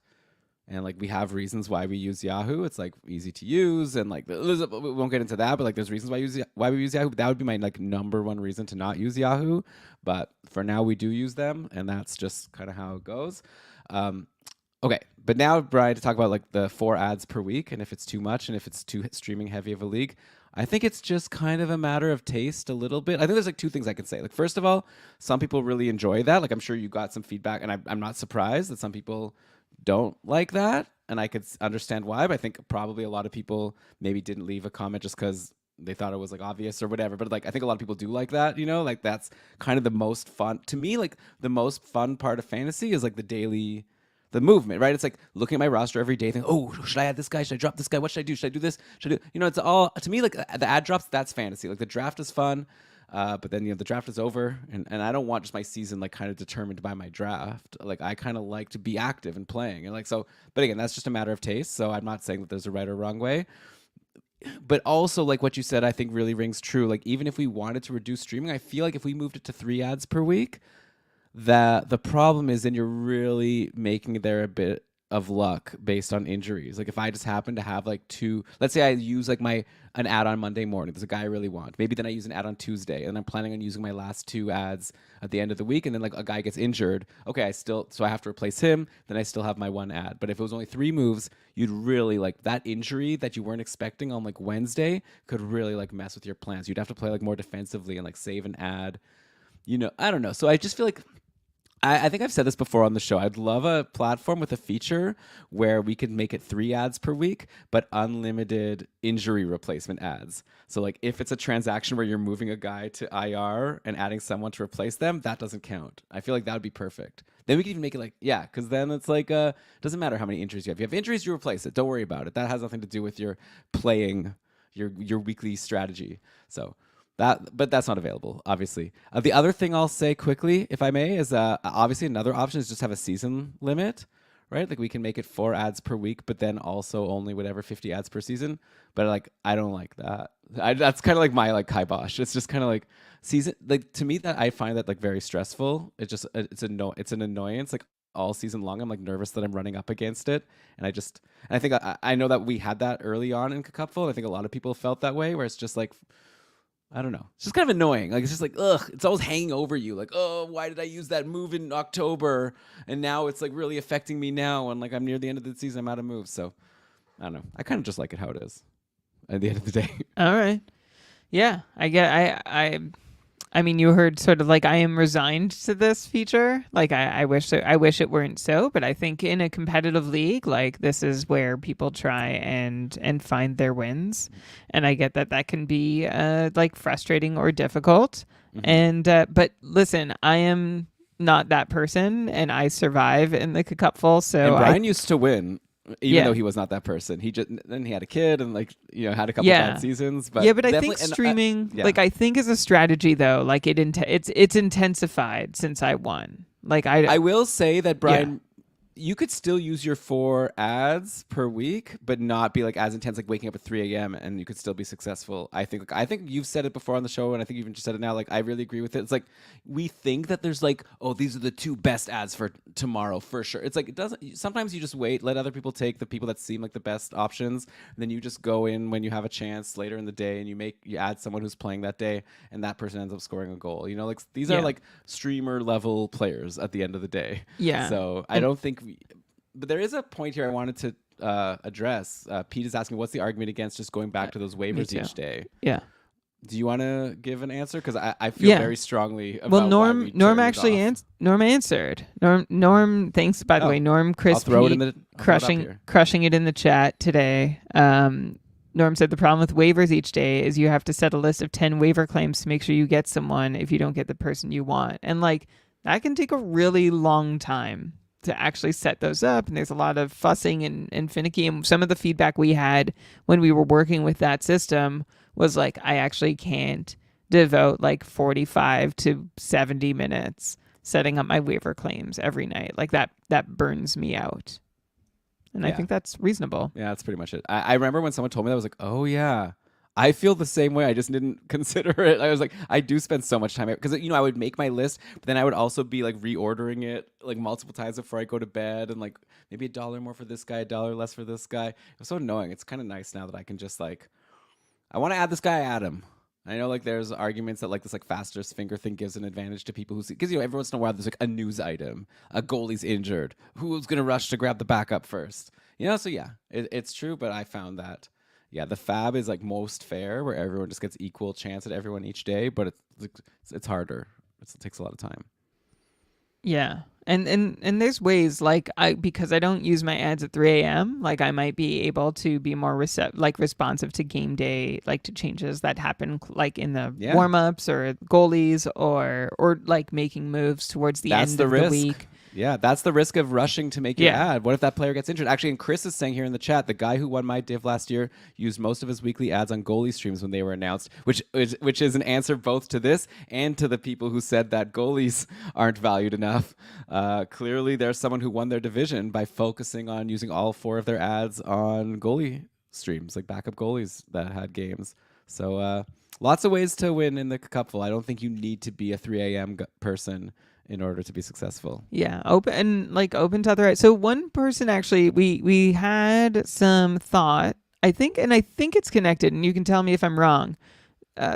And like we have reasons why we use Yahoo. It's like easy to use, and like we won't get into that, but like there's reasons why we use Yahoo. That would be my like number one reason to not use Yahoo. But for now, we do use them, and that's just kind of how it goes. Okay, but now, Brian, to talk about like the 4 ads per week, and if it's too much, and if it's too streaming heavy of a league, I think it's just kind of a matter of taste a little bit. I think there's like 2 things I can say. Like first of all, some people really enjoy that. Like I'm sure you got some feedback, and I'm not surprised that some people don't like that, and I could understand why. But I think probably a lot of people maybe didn't leave a comment just because they thought it was like obvious or whatever. But like I think a lot of people do like that. Like that's kind of the most fun to me. Like the most fun part of fantasy is like the movement, right? It's like looking at my roster every day, thinking, oh, should I add this guy? Should I drop this guy? What should I do? Should I do this? Should I do? It's all, to me, like the ad drops, that's fantasy. Like the draft is fun, but then, the draft is over, and I don't want just my season like kind of determined by my draft. Like I kind of like to be active and playing. And like, so, but again, that's just a matter of taste. So I'm not saying that there's a right or wrong way. But also, like what you said, I think really rings true. Like even if we wanted to reduce streaming, I feel like if we moved it to 3 ads per week, that the problem is then you're really making there a bit of luck based on injuries. Like if I just happen to have like 2, let's say I use like an ad on Monday morning, there's a guy I really want. Maybe then I use an ad on Tuesday, and I'm planning on using my last 2 ads at the end of the week, and then like a guy gets injured. Okay, so I have to replace him, then I still have my 1 ad. But if it was only 3 moves, you'd really like that injury that you weren't expecting on like Wednesday could really like mess with your plans. You'd have to play like more defensively and like save an ad. I don't know. So I just feel like I think I've said this before on the show. I'd love a platform with a feature where we could make it 3 ads per week, but unlimited injury replacement ads. So like if it's a transaction where you're moving a guy to IR and adding someone to replace them, that doesn't count. I feel like that would be perfect. Then we could even make it like, yeah, because then it's like, doesn't matter how many injuries you have. If you have injuries, you replace it. Don't worry about it. That has nothing to do with your playing, your weekly strategy. So but that's not available, obviously. The other thing I'll say quickly, if I may, is obviously another option is just have a season limit, right? Like we can make it 4 ads per week, but then also only whatever 50 ads per season. But like I don't like that. That's kind of like my like kibosh. It's just kind of like season. Like to me, that I find that like very stressful. It's an annoyance. Like all season long, I'm like nervous that I'm running up against it, and I think I know that we had that early on in KKUPFL, and I think a lot of people felt that way, where it's just like, I don't know. It's just kind of annoying. Like, it's just like, ugh, it's always hanging over you. Like, oh, why did I use that move in October? And now it's like really affecting me now. And like, I'm near the end of the season, I'm out of moves. So I don't know. I kind of just like it how it is at the end of the day. All right. Yeah, I get. I mean, you heard sort of like I am resigned to this feature. Like I wish it weren't so, but I think in a competitive league, like this is where people try and find their wins, and I get that that can be like frustrating or difficult. Mm-hmm. And but listen, I am not that person, and I survive in the cupful. So And Brian used to win, even Yeah. though he was not that person. He just then he had a kid and like had a couple Yeah. bad seasons. But yeah, but I definitely- think and streaming, yeah. like I think is a strategy though. Like it's intensified since I won. Like I will say that Brian, you could still use your 4 ads per week, but not be like as intense, like waking up at 3 a.m. and you could still be successful. I think you've said it before on the show, and I think you even just said it now. Like I really agree with it. It's like we think that there's like, oh, these are the 2 best ads for tomorrow for sure. It's like it doesn't. Sometimes you just wait, let other people take the people that seem like the best options, and then you just go in when you have a chance later in the day, and you add someone who's playing that day, and that person ends up scoring a goal. Like these are like streamer level players at the end of the day. Yeah. So I don't think. But there is a point here I wanted to address. Pete is asking, what's the argument against just going back to those waivers each day? Yeah. Do you want to give an answer? Because I feel very strongly about well, why we Norm turned it actually off. Norm answered. Norm, thanks by the way. Norm I'll throw it in crispy the I'll throw it up here. crushing it in the chat today. Norm said the problem with waivers each day is you have to set a list of 10 waiver claims to make sure you get someone if you don't get the person you want, and like that can take a really long time to actually set those up, and there's a lot of fussing and finicky. And some of the feedback we had when we were working with that system was like, I actually can't devote like 45 to 70 minutes setting up my waiver claims every night. Like that burns me out. And I think that's reasonable. Yeah, that's pretty much it. I remember when someone told me that, I was like, oh yeah, I feel the same way. I just didn't consider it. I was like, I do spend so much time because I would make my list, but then I would also be like reordering it like multiple times before I go to bed, and like maybe $1 more for this guy, $1 less for this guy. It was so annoying. It's kind of nice now that I can just like, I want to add this guy, add him. I know like there's arguments that like this like fastest finger thing gives an advantage to people who see, because every once in a while there's like a news item, a goalie's injured, who's gonna rush to grab the backup first. So yeah, it's true, but I found that. Yeah, the fab is like most fair, where everyone just gets equal chance at everyone each day, but it's harder. It takes a lot of time. Yeah. And there's ways like because I don't use my ads at 3 a.m. like I might be able to be more responsive to game day, like to changes that happen like in the warm-ups or goalies or like making moves towards the end of the week. Yeah, that's the risk of rushing to make your ad. What if that player gets injured? Actually, and Chris is saying here in the chat, the guy who won my div last year used most of his weekly ads on goalie streams when they were announced, which is an answer both to this and to the people who said that goalies aren't valued enough. Clearly, there's someone who won their division by focusing on using all 4 of their ads on goalie streams, like backup goalies that had games. So lots of ways to win in the cupful. I don't think you need to be a 3 a.m. person in order to be successful. Yeah, open to other. So one person actually, we had some thought. I think it's connected, and you can tell me if I'm wrong.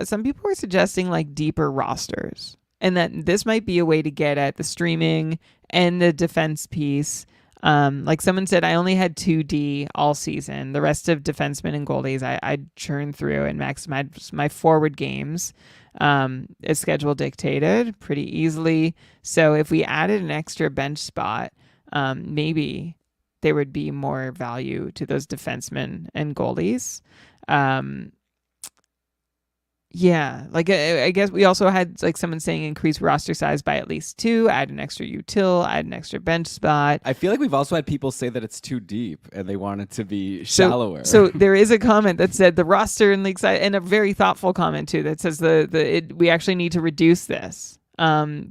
Some people were suggesting like deeper rosters, and that this might be a way to get at the streaming and the defense piece. Like someone said, I only had 2D all season. The rest of defensemen and goalies, I churned through and maximized my forward games. As schedule dictated pretty easily. So if we added an extra bench spot, maybe there would be more value to those defensemen and goalies. Yeah, like I guess we also had like someone saying increase roster size by at least 2, add an extra util, add an extra bench spot. I feel like we've also had people say that it's too deep and they want it to be shallower. So there is a comment that said the roster and league size, and a very thoughtful comment too that says we actually need to reduce this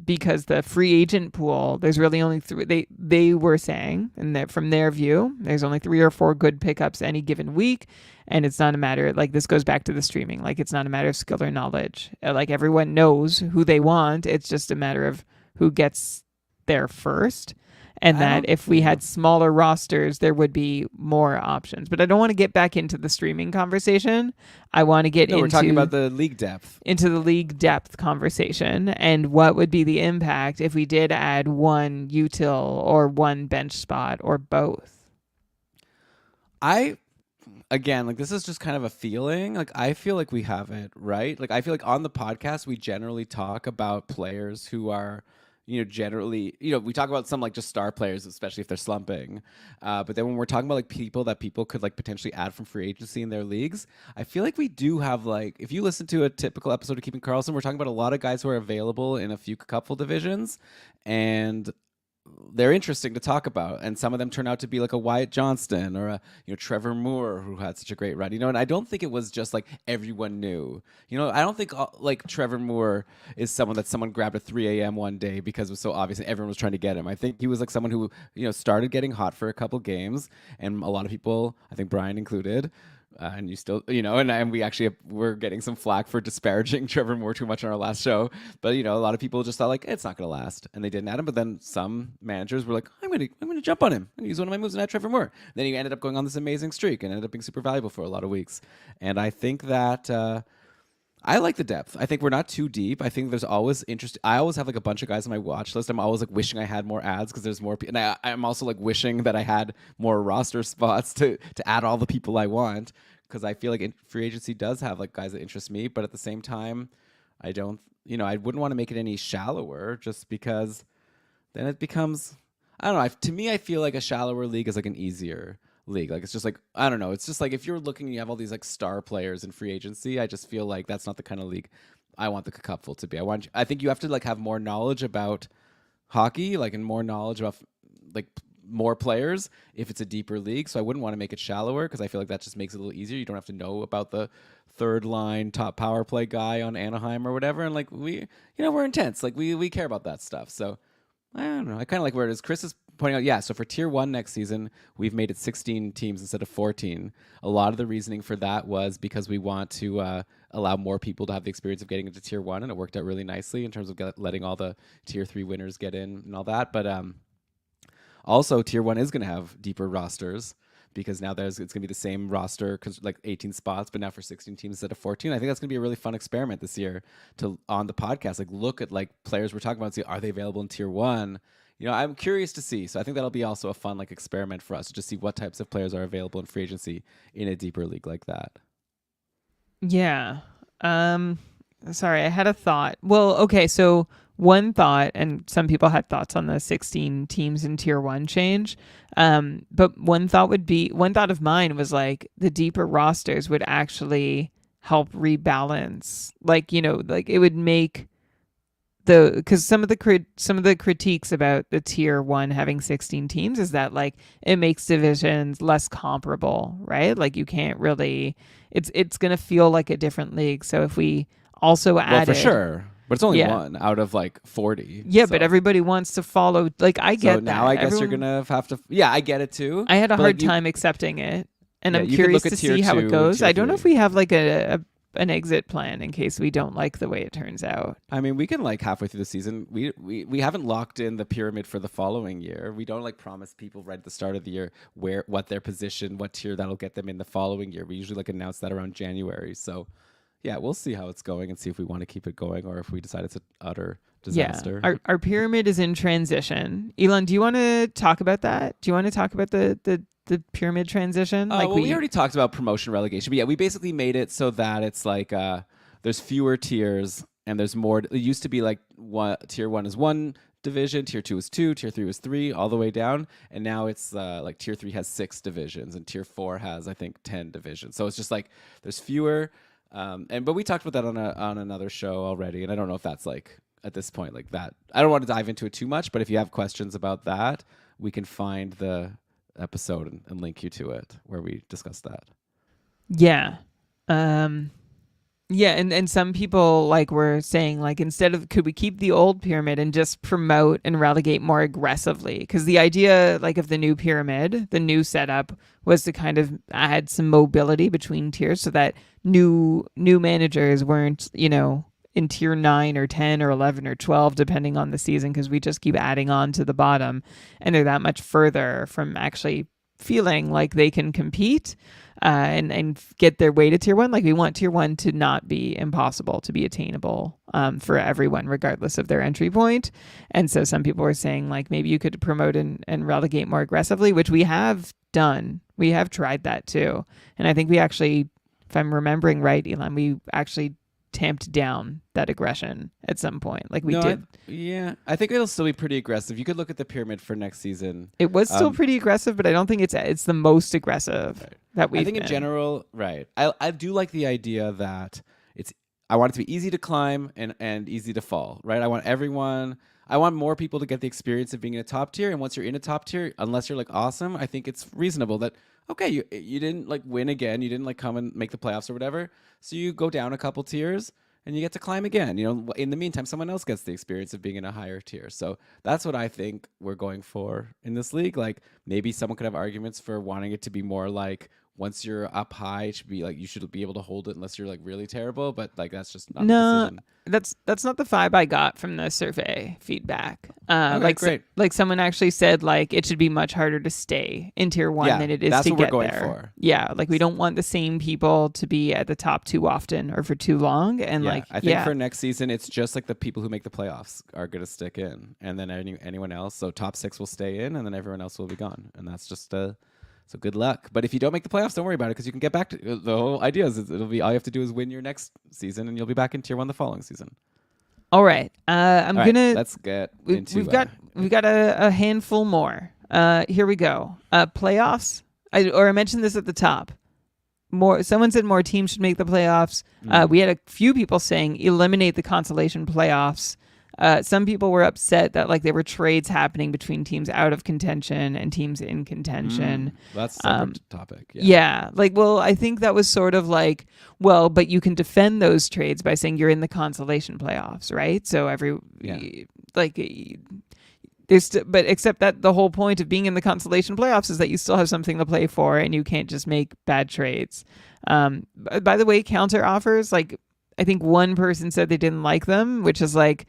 because the free agent pool, there's really only 3. They were saying, and from their view, there's only 3 or 4 good pickups any given week. And it's not a matter, like this goes back to the streaming, like it's not a matter of skill or knowledge. Like everyone knows who they want. It's just a matter of who gets there first. And that if we had smaller rosters, there would be more options. But I don't want to get back into the streaming conversation. I want to get into... we're talking about the league depth. Into the league depth conversation. And what would be the impact if we did add 1 util or 1 bench spot or both? again, like this is just kind of a feeling. Like I feel like we have it right. Like I feel like on the podcast we generally talk about players who are, generally, we talk about some like just star players, especially if they're slumping. But then when we're talking about like people that people could like potentially add from free agency in their leagues, I feel like we do have like, if you listen to a typical episode of Keeping Karlsson, we're talking about a lot of guys who are available in a few couple divisions, and they're interesting to talk about, and some of them turn out to be like a Wyatt Johnston or a Trevor Moore who had such a great run. And I don't think it was just like everyone knew. I don't think like Trevor Moore is someone that someone grabbed at 3 a.m. one day because it was so obvious and everyone was trying to get him. I think he was like someone who started getting hot for a couple games, and a lot of people, I think Brian included. And you still, and we actually were getting some flack for disparaging Trevor Moore too much on our last show. But a lot of people just thought like it's not going to last, and they didn't add him. But then some managers were like, I'm gonna jump on him. I'm gonna use one of my moves and add Trevor Moore. Then he ended up going on this amazing streak and ended up being super valuable for a lot of weeks. And I think that I like the depth. I think we're not too deep. I think there's always interest. I always have like a bunch of guys on my watch list. I'm always like wishing I had more ads because there's more. And I'm also like wishing that I had more roster spots to add all the people I want. Because I feel like free agency does have like guys that interest me, but at the same time, I don't, I wouldn't want to make it any shallower just because then it becomes, I don't know. To me, I feel like a shallower league is like an easier league. Like it's just like, I don't know. It's just like if you're looking, you have all these like star players in free agency. I just feel like that's not the kind of league I want the cupful to be. I think you have to like have more knowledge about hockey, like, and more knowledge about like more players if it's a deeper league. So I wouldn't want to make it shallower because I feel like that just makes it a little easier. You don't have to know about the third line top power play guy on Anaheim or whatever. And like we're intense. Like we care about that stuff. So I don't know. I kind of like where it is. Chris is pointing out, yeah, so for tier 1 next season, we've made it 16 teams instead of 14. A lot of the reasoning for that was because we want to allow more people to have the experience of getting into tier 1, and it worked out really nicely in terms of letting all the tier 3 winners get in and all that. But also, tier 1 is going to have deeper rosters because now it's going to be the same roster, like 18 spots, but now for 16 teams instead of 14. I think that's going to be a really fun experiment this year on the podcast. Like look at like players we're talking about and see, are they available in tier 1? I'm curious to see. So I think that'll be also a fun like experiment for us to just see what types of players are available in free agency in a deeper league like that. Yeah. Sorry, I had a thought. Well, okay, so one thought, and some people had thoughts on the 16 teams in tier 1 change. But one thought of mine was like the deeper rosters would actually help rebalance. Like, like it would make because some of the critiques about the tier 1 having 16 teams is that like it makes divisions less comparable, right? Like you can't really, it's going to feel like a different league. So if we also added, well, for sure. But it's only one out of like 40. Yeah, so. But everybody wants to follow. Like I get that. Now I guess you're gonna have to. Yeah, I get it too. I had a hard time accepting it, and I'm curious to see how it goes. I don't know if we have like an exit plan in case we don't like the way it turns out. I mean, we can like halfway through the season. We haven't locked in the pyramid for the following year. We don't like promise people right at the start of the year what their position, what tier that'll get them in the following year. We usually like announce that around January. So. Yeah, we'll see how it's going and see if we want to keep it going or if we decide it's an utter disaster. Yeah, our pyramid is in transition. Elon, do you want to talk about that? Do you want to talk about the pyramid transition? We already talked about promotion relegation. But yeah, we basically made it so that it's like there's fewer tiers and there's more. It used to be like tier 1 is 1 division, tier 2 is 2, tier 3 is 3, all the way down. And now it's like tier 3 has 6 divisions and tier 4 has, I think, 10 divisions. So it's just like there's fewer. But we talked about that on another show already, and I don't know if that's like at this point like that. I don't want to dive into it too much, but if you have questions about that, we can find the episode and link you to it where we discuss that. Yeah. Yeah, and some people like were saying like instead of could we keep the old pyramid and just promote and relegate more aggressively? Because the idea like of the new pyramid, the new setup was to kind of add some mobility between tiers so that new managers weren't, in tier 9 or 10 or 11 or 12 depending on the season because we just keep adding on to the bottom and they're that much further from actually feeling like they can compete and get their way to tier 1. Like we want tier 1 to not be impossible, to be attainable for everyone regardless of their entry point. And so some people were saying like maybe you could promote and relegate more aggressively, which we have done We have tried that too. And I think we actually, if I'm remembering right, Elon, we actually tamped down that aggression at some point. Like we did. I think it'll still be pretty aggressive. You could look at the pyramid for next season. It was still pretty aggressive, but I don't think it's the most aggressive that we've I think in general, right. I do like the idea that I want it to be easy to climb and easy to fall, right? I want more people to get the experience of being in a top tier. And once you're in a top tier, unless you're like awesome, I think it's reasonable that, okay, you didn't like win again. You didn't like come and make the playoffs or whatever. So you go down a couple tiers and you get to climb again. You know, in the meantime, someone else gets the experience of being in a higher tier. So that's what I think we're going for in this league. Like maybe someone could have arguments for wanting it to be more like, once you're up high, it should be like you should be able to hold it unless you're like really terrible. But like that's just not the decision. That's not the vibe I got from the survey feedback. Okay, great. Like someone actually said like it should be much harder to stay in tier 1 than it is that's to what get we're going there. for. Yeah, like we don't want the same people to be at the top too often or for too long. And I think for next season, it's just like the people who make the playoffs are going to stick in, and then anyone else. So top 6 will stay in, and then everyone else will be gone, and that's just so good luck. But if you don't make the playoffs, don't worry about it because you can get back to the whole idea. It'll be all you have to do is win your next season, and you'll be back in tier 1 the following season. All right, let's get into. We've got a handful more. Here we go. Playoffs. I mentioned this at the top. Someone said more teams should make the playoffs. We had a few people saying eliminate the consolation playoffs. Some people were upset that like there were trades happening between teams out of contention and teams in contention. That's a separate topic. Yeah. Like, well, I think that was sort of like, well, but you can defend those trades by saying you're in the consolation playoffs, right? So but except that the whole point of being in the consolation playoffs is that you still have something to play for and you can't just make bad trades. By the way, counter offers, like I think one person said they didn't like them, which is like,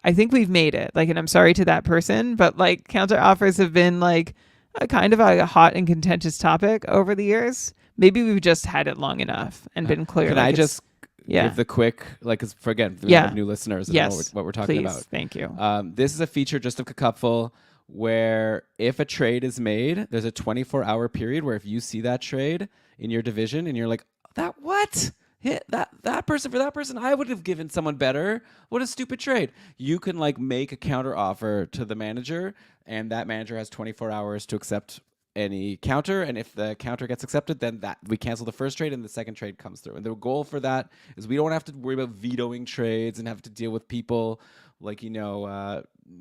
I think we've made it. Like, and I'm sorry to that person, but like counter offers have been like a kind of a hot and contentious topic over the years. Maybe we've just had it long enough and been clear. Can I just give the quick, like, because for again, we have new listeners and know what we're talking about. Thank you. This is a feature just of KKUPFL where if a trade is made, there's a 24-hour period where if you see that trade in your division and you're like, that what? Hit that person for that person, I would have given someone better. What a stupid trade. You can like make a counter offer to the manager, and that manager has 24 hours to accept any counter. And if the counter gets accepted, then that we cancel the first trade and the second trade comes through. And the goal for that is we don't have to worry about vetoing trades and have to deal with people like,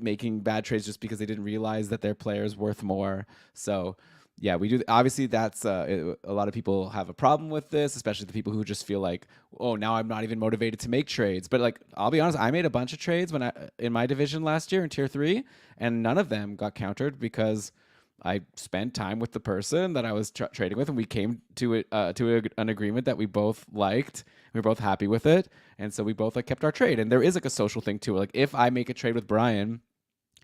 making bad trades just because they didn't realize that their player is worth more. So yeah, we do. Obviously, that's a lot of people have a problem with this, especially the people who just feel like, oh, now I'm not even motivated to make trades. But like, I'll be honest, I made a bunch of trades in my division last year in tier 3, and none of them got countered because I spent time with the person that I was trading with, and we came to an agreement that we both liked. We were both happy with it, and so we both like kept our trade. And there is like a social thing to it. Like if I make a trade with Brian,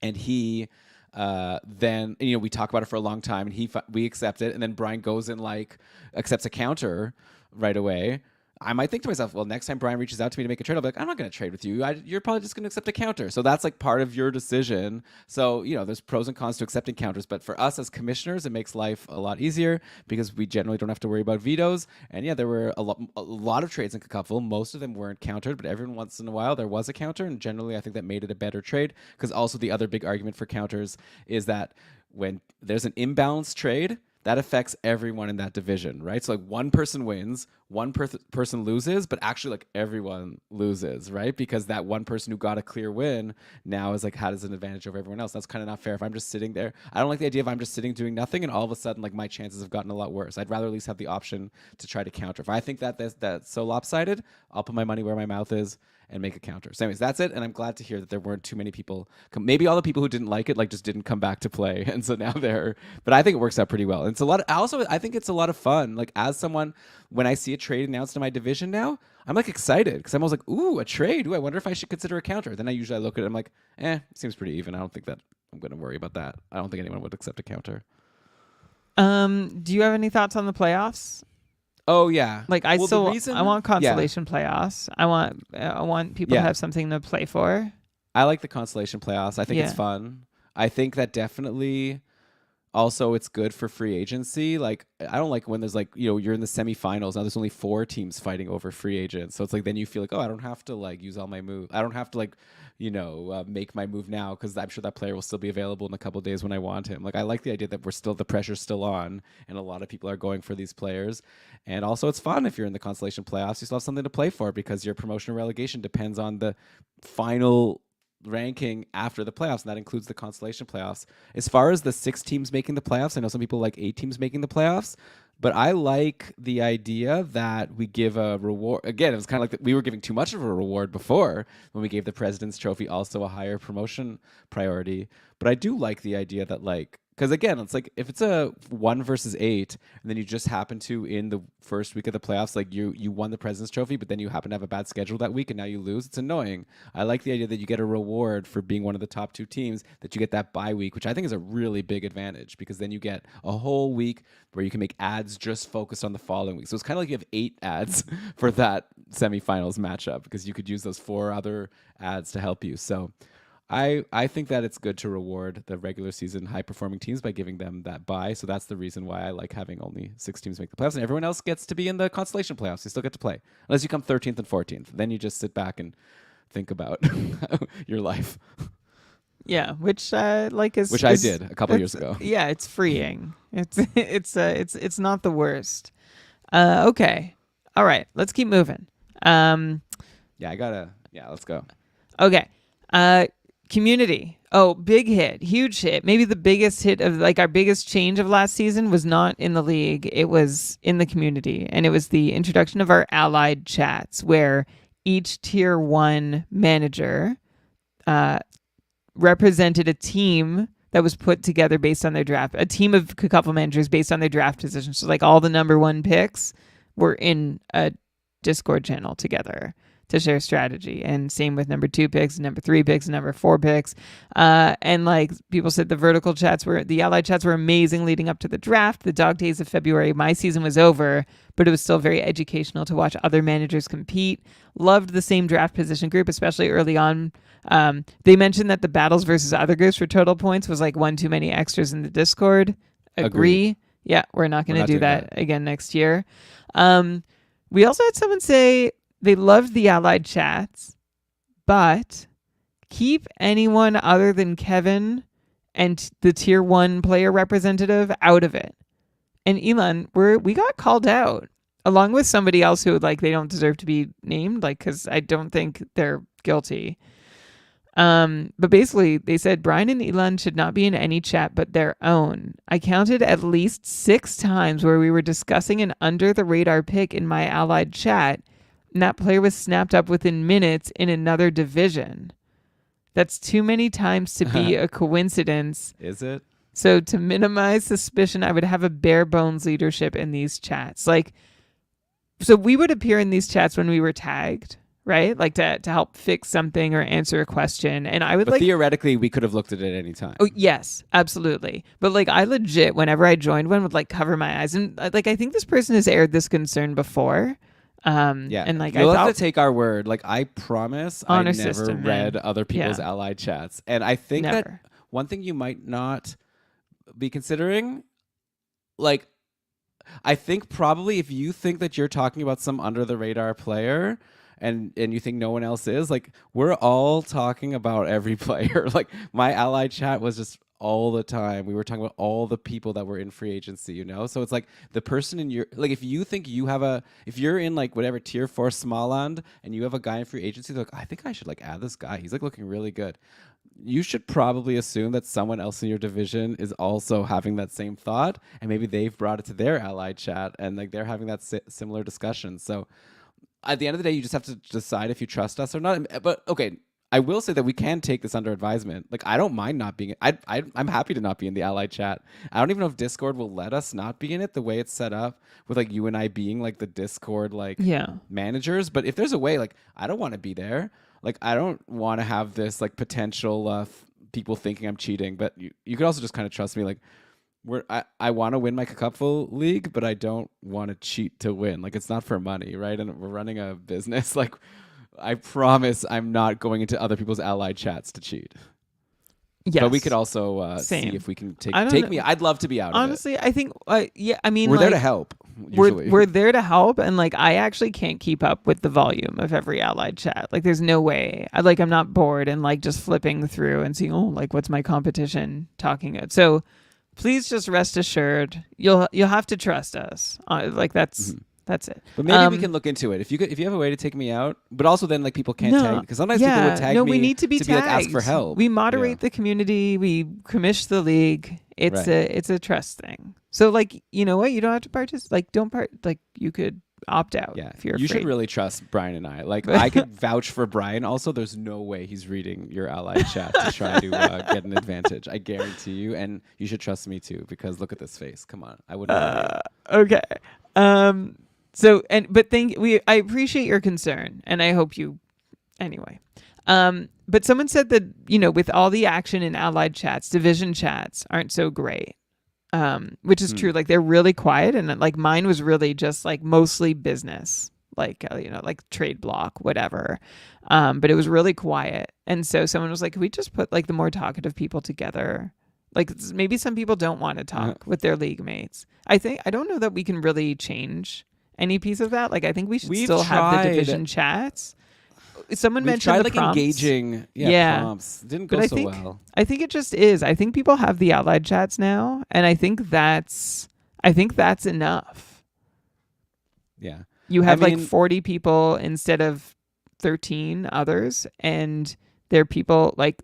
and he. Then we talk about it for a long time, and we accept it, and then Brian goes and like accepts a counter right away. I might think to myself, well, next time Brian reaches out to me to make a trade, I'll be like, I'm not going to trade with you. You're probably just going to accept a counter. So that's like part of your decision. So, there's pros and cons to accepting counters. But for us as commissioners, it makes life a lot easier because we generally don't have to worry about vetoes. And yeah, there were a lot of trades in KKUPFL. Most of them weren't countered, but every once in a while there was a counter. And generally, I think that made it a better trade because also the other big argument for counters is that when there's an imbalanced trade, that affects everyone in that division, right? So like one person wins, one person loses, but actually like everyone loses, right? Because that one person who got a clear win now is like has an advantage over everyone else. That's kind of not fair. If I'm just sitting there, I don't like the idea of I'm just sitting doing nothing and all of a sudden like my chances have gotten a lot worse. I'd rather at least have the option to try to counter. If I think that that's so lopsided, I'll put my money where my mouth is and make a counter. So anyways, that's it. And I'm glad to hear that there weren't too many people. Maybe all the people who didn't like it like just didn't come back to play. And so now but I think it works out pretty well. And it's a lot. I think it's a lot of fun. Like as someone, when I see a trade announced in my division now, I'm like excited because I'm always like, ooh, a trade. Ooh, I wonder if I should consider a counter. Then I usually look at it. I'm like, seems pretty even. I don't think that I'm going to worry about that. I don't think anyone would accept a counter. Do you have any thoughts on the playoffs? Oh yeah, like I want consolation playoffs. I want people to have something to play for. I like the consolation playoffs. I think it's fun. I think that definitely Also, it's good for free agency. Like, I don't like when there's like, you're in the semifinals. Now there's only 4 teams fighting over free agents. So it's like, then you feel like, oh, I don't have to like use all my move. I don't have to like, make my move now because I'm sure that player will still be available in a couple of days when I want him. Like, I like the idea that the pressure's still on and a lot of people are going for these players. And also, it's fun if you're in the consolation playoffs. You still have something to play for because your promotion or relegation depends on the final ranking after the playoffs, and that includes the consolation playoffs. As far as the 6 teams making the playoffs, I know some people like 8 teams making the playoffs, but I like the idea that we give a reward. Again, it was kind of like we were giving too much of a reward before when we gave the President's Trophy also a higher promotion priority. But I do like the idea that like, because again, it's like if it's a 1 versus 8, and then you just happen to in the first week of the playoffs, like you won the President's Trophy, but then you happen to have a bad schedule that week, and now you lose. It's annoying. I like the idea that you get a reward for being one of the top 2 teams, that you get that bye week, which I think is a really big advantage because then you get a whole week where you can make ads just focused on the following week. So it's kind of like you have 8 ads for that semifinals matchup because you could use those 4 other ads to help you. So I think that it's good to reward the regular season high performing teams by giving them that bye. So that's the reason why I like having only 6 teams make the playoffs, and everyone else gets to be in the consolation playoffs. You still get to play unless you come 13th and 14th. Then you just sit back and think about your life. Yeah, which like is which I did a couple years ago. Yeah, it's freeing. It's not the worst. Okay, all right, let's keep moving. Let's go. Okay. Community. Oh, big hit, huge hit. Maybe the biggest hit of like our biggest change of last season was not in the league. It was in the community. And it was the introduction of our allied chats where each tier 1 manager represented a team that was put together based on their draft, a team of KKUPFL managers based on their draft position. So like all the number 1 picks were in a Discord channel together to share strategy, and same with number 2 picks, number 3 picks, number 4 picks. And like people said, the allied chats were amazing leading up to the draft. The dog days of February, my season was over, but it was still very educational to watch other managers compete. Loved the same draft position group, especially early on. They mentioned that the battles versus other groups for total points was like 1 too many extras in the Discord. Agree. Yeah, we're not going to do that again next year. We also had someone say they loved the allied chats, but keep anyone other than Kevin and the tier 1 player representative out of it. And Elon, we got called out along with somebody else who like they don't deserve to be named, like because I don't think they're guilty. But basically they said Brian and Elon should not be in any chat but their own. I counted at least 6 times where we were discussing an under the radar pick in my allied chat, and that player was snapped up within minutes in another division. That's too many times to be a coincidence. Is it? So to minimize suspicion, I would have a bare bones leadership in these chats. Like, so we would appear in these chats when we were tagged, right? Like to help fix something or answer a question. And I would but theoretically, we could have looked at it at any time. Oh, yes, absolutely. But like I legit, whenever I joined one, would like cover my eyes. And like I think this person has aired this concern before. And like you'll have to take our word. Like I promise, I never system, read other people's allied chats, and I think that one thing you might not be considering, like, I think probably if you think that you're talking about some under the radar player. And you think no one else is, like, we're all talking about every player. Like my allied chat was just all the time. We were talking about all the people that were in free agency, So it's like the person in your, like, if you think if you're in like whatever tier 4 Småland and you have a guy in free agency, they're like, I think I should like add this guy. He's like looking really good. You should probably assume that someone else in your division is also having that same thought, and maybe they've brought it to their allied chat and like they're having that similar discussion. So at the end of the day, you just have to decide if you trust us or not. But okay, I will say that we can take this under advisement. Like, I don't mind not being. I'm happy to not be in the allied chat. I don't even know if Discord will let us not be in it the way it's set up with like you and I being like the Discord managers. But if there's a way, like I don't want to be there. Like I don't want to have this like potential people thinking I'm cheating. But you could also just kind of trust me. Like I want to win my KKUPFL league, but I don't want to cheat to win. Like it's not for money, right? And we're running a business. Like I promise I'm not going into other people's allied chats to cheat. Yes. But we could also see Same. if we can I don't take know. me. I'd love to be out Honestly, I think, yeah, I mean, of it. We're there like, to help. Usually. we're there to help, and like I actually can't keep up with the volume of every allied chat. Like there's no way. I'm not bored and like just flipping through and seeing, oh, like what's my competition talking about. So please just rest assured, you'll have to trust us. Like that's it. But maybe we can look into it. If you have a way to take me out, but also then like people can't tag, because sometimes people would tag me. No, we need to be tagged. Like, ask for help. We moderate the community. We commish the league. It's a trust thing. So like, you know what? You don't have to participate. Like don't like you could opt out. Yeah, if you're you afraid. should really trust Brian and I. Like I could vouch for Brian. Also, there's no way he's reading your allied chat to try to get an advantage. I guarantee you, and you should trust me too, because look at this face. Come on, I wouldn't. Okay. So I appreciate your concern, and I hope you anyway. But someone said that, with all the action in allied chats, division chats aren't so great. Which is true. Like they're really quiet, and like mine was really just like mostly business, like like trade block, whatever. But it was really quiet, and so someone was like, "Can we just put like the more talkative people together?" Like maybe some people don't want to talk with their league mates. I don't know that we can really change any piece of that. Like I think we should still have the division chats. Someone mentioned tried the like prompts. engaging prompts. Didn't go well. I think it just is. I think people have the allied chats now, and I think that's enough. Yeah. You have like 40 people instead of 13 others, and they're people like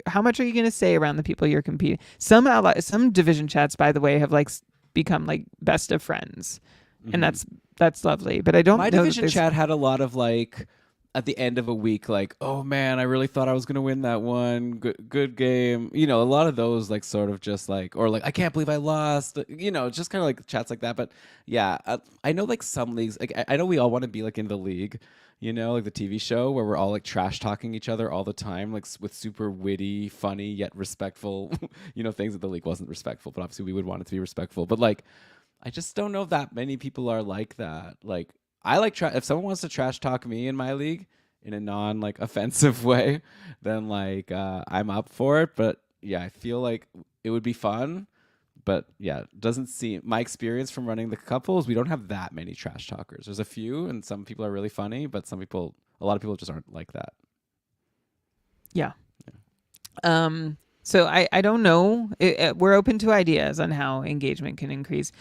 how much are you going to say around the people you're competing? Some division chats, by the way, have like become like best of friends. And that's lovely. But I don't know. My division chat had a lot of like at the end of a week, like, oh man, I really thought I was gonna win that one. Good game. A lot of those like sort of just like, or like, I can't believe I lost. Just kind of like chats like that. But yeah, I know like some leagues, like I know we all want to be like in the league, like the TV show where we're all like trash talking each other all the time, like with super witty, funny yet respectful, things that the league wasn't respectful, but obviously we would want it to be respectful. But like, I just don't know if that many people are like that. Like, I like if someone wants to trash talk me in my league in a non like offensive way, then like I'm up for it. But yeah, I feel like it would be fun. But yeah, it doesn't seem, my experience from running the couples, we don't have that many trash talkers. There's a few, and some people are really funny, but a lot of people just aren't like that. Yeah. So I don't know. We're open to ideas on how engagement can increase.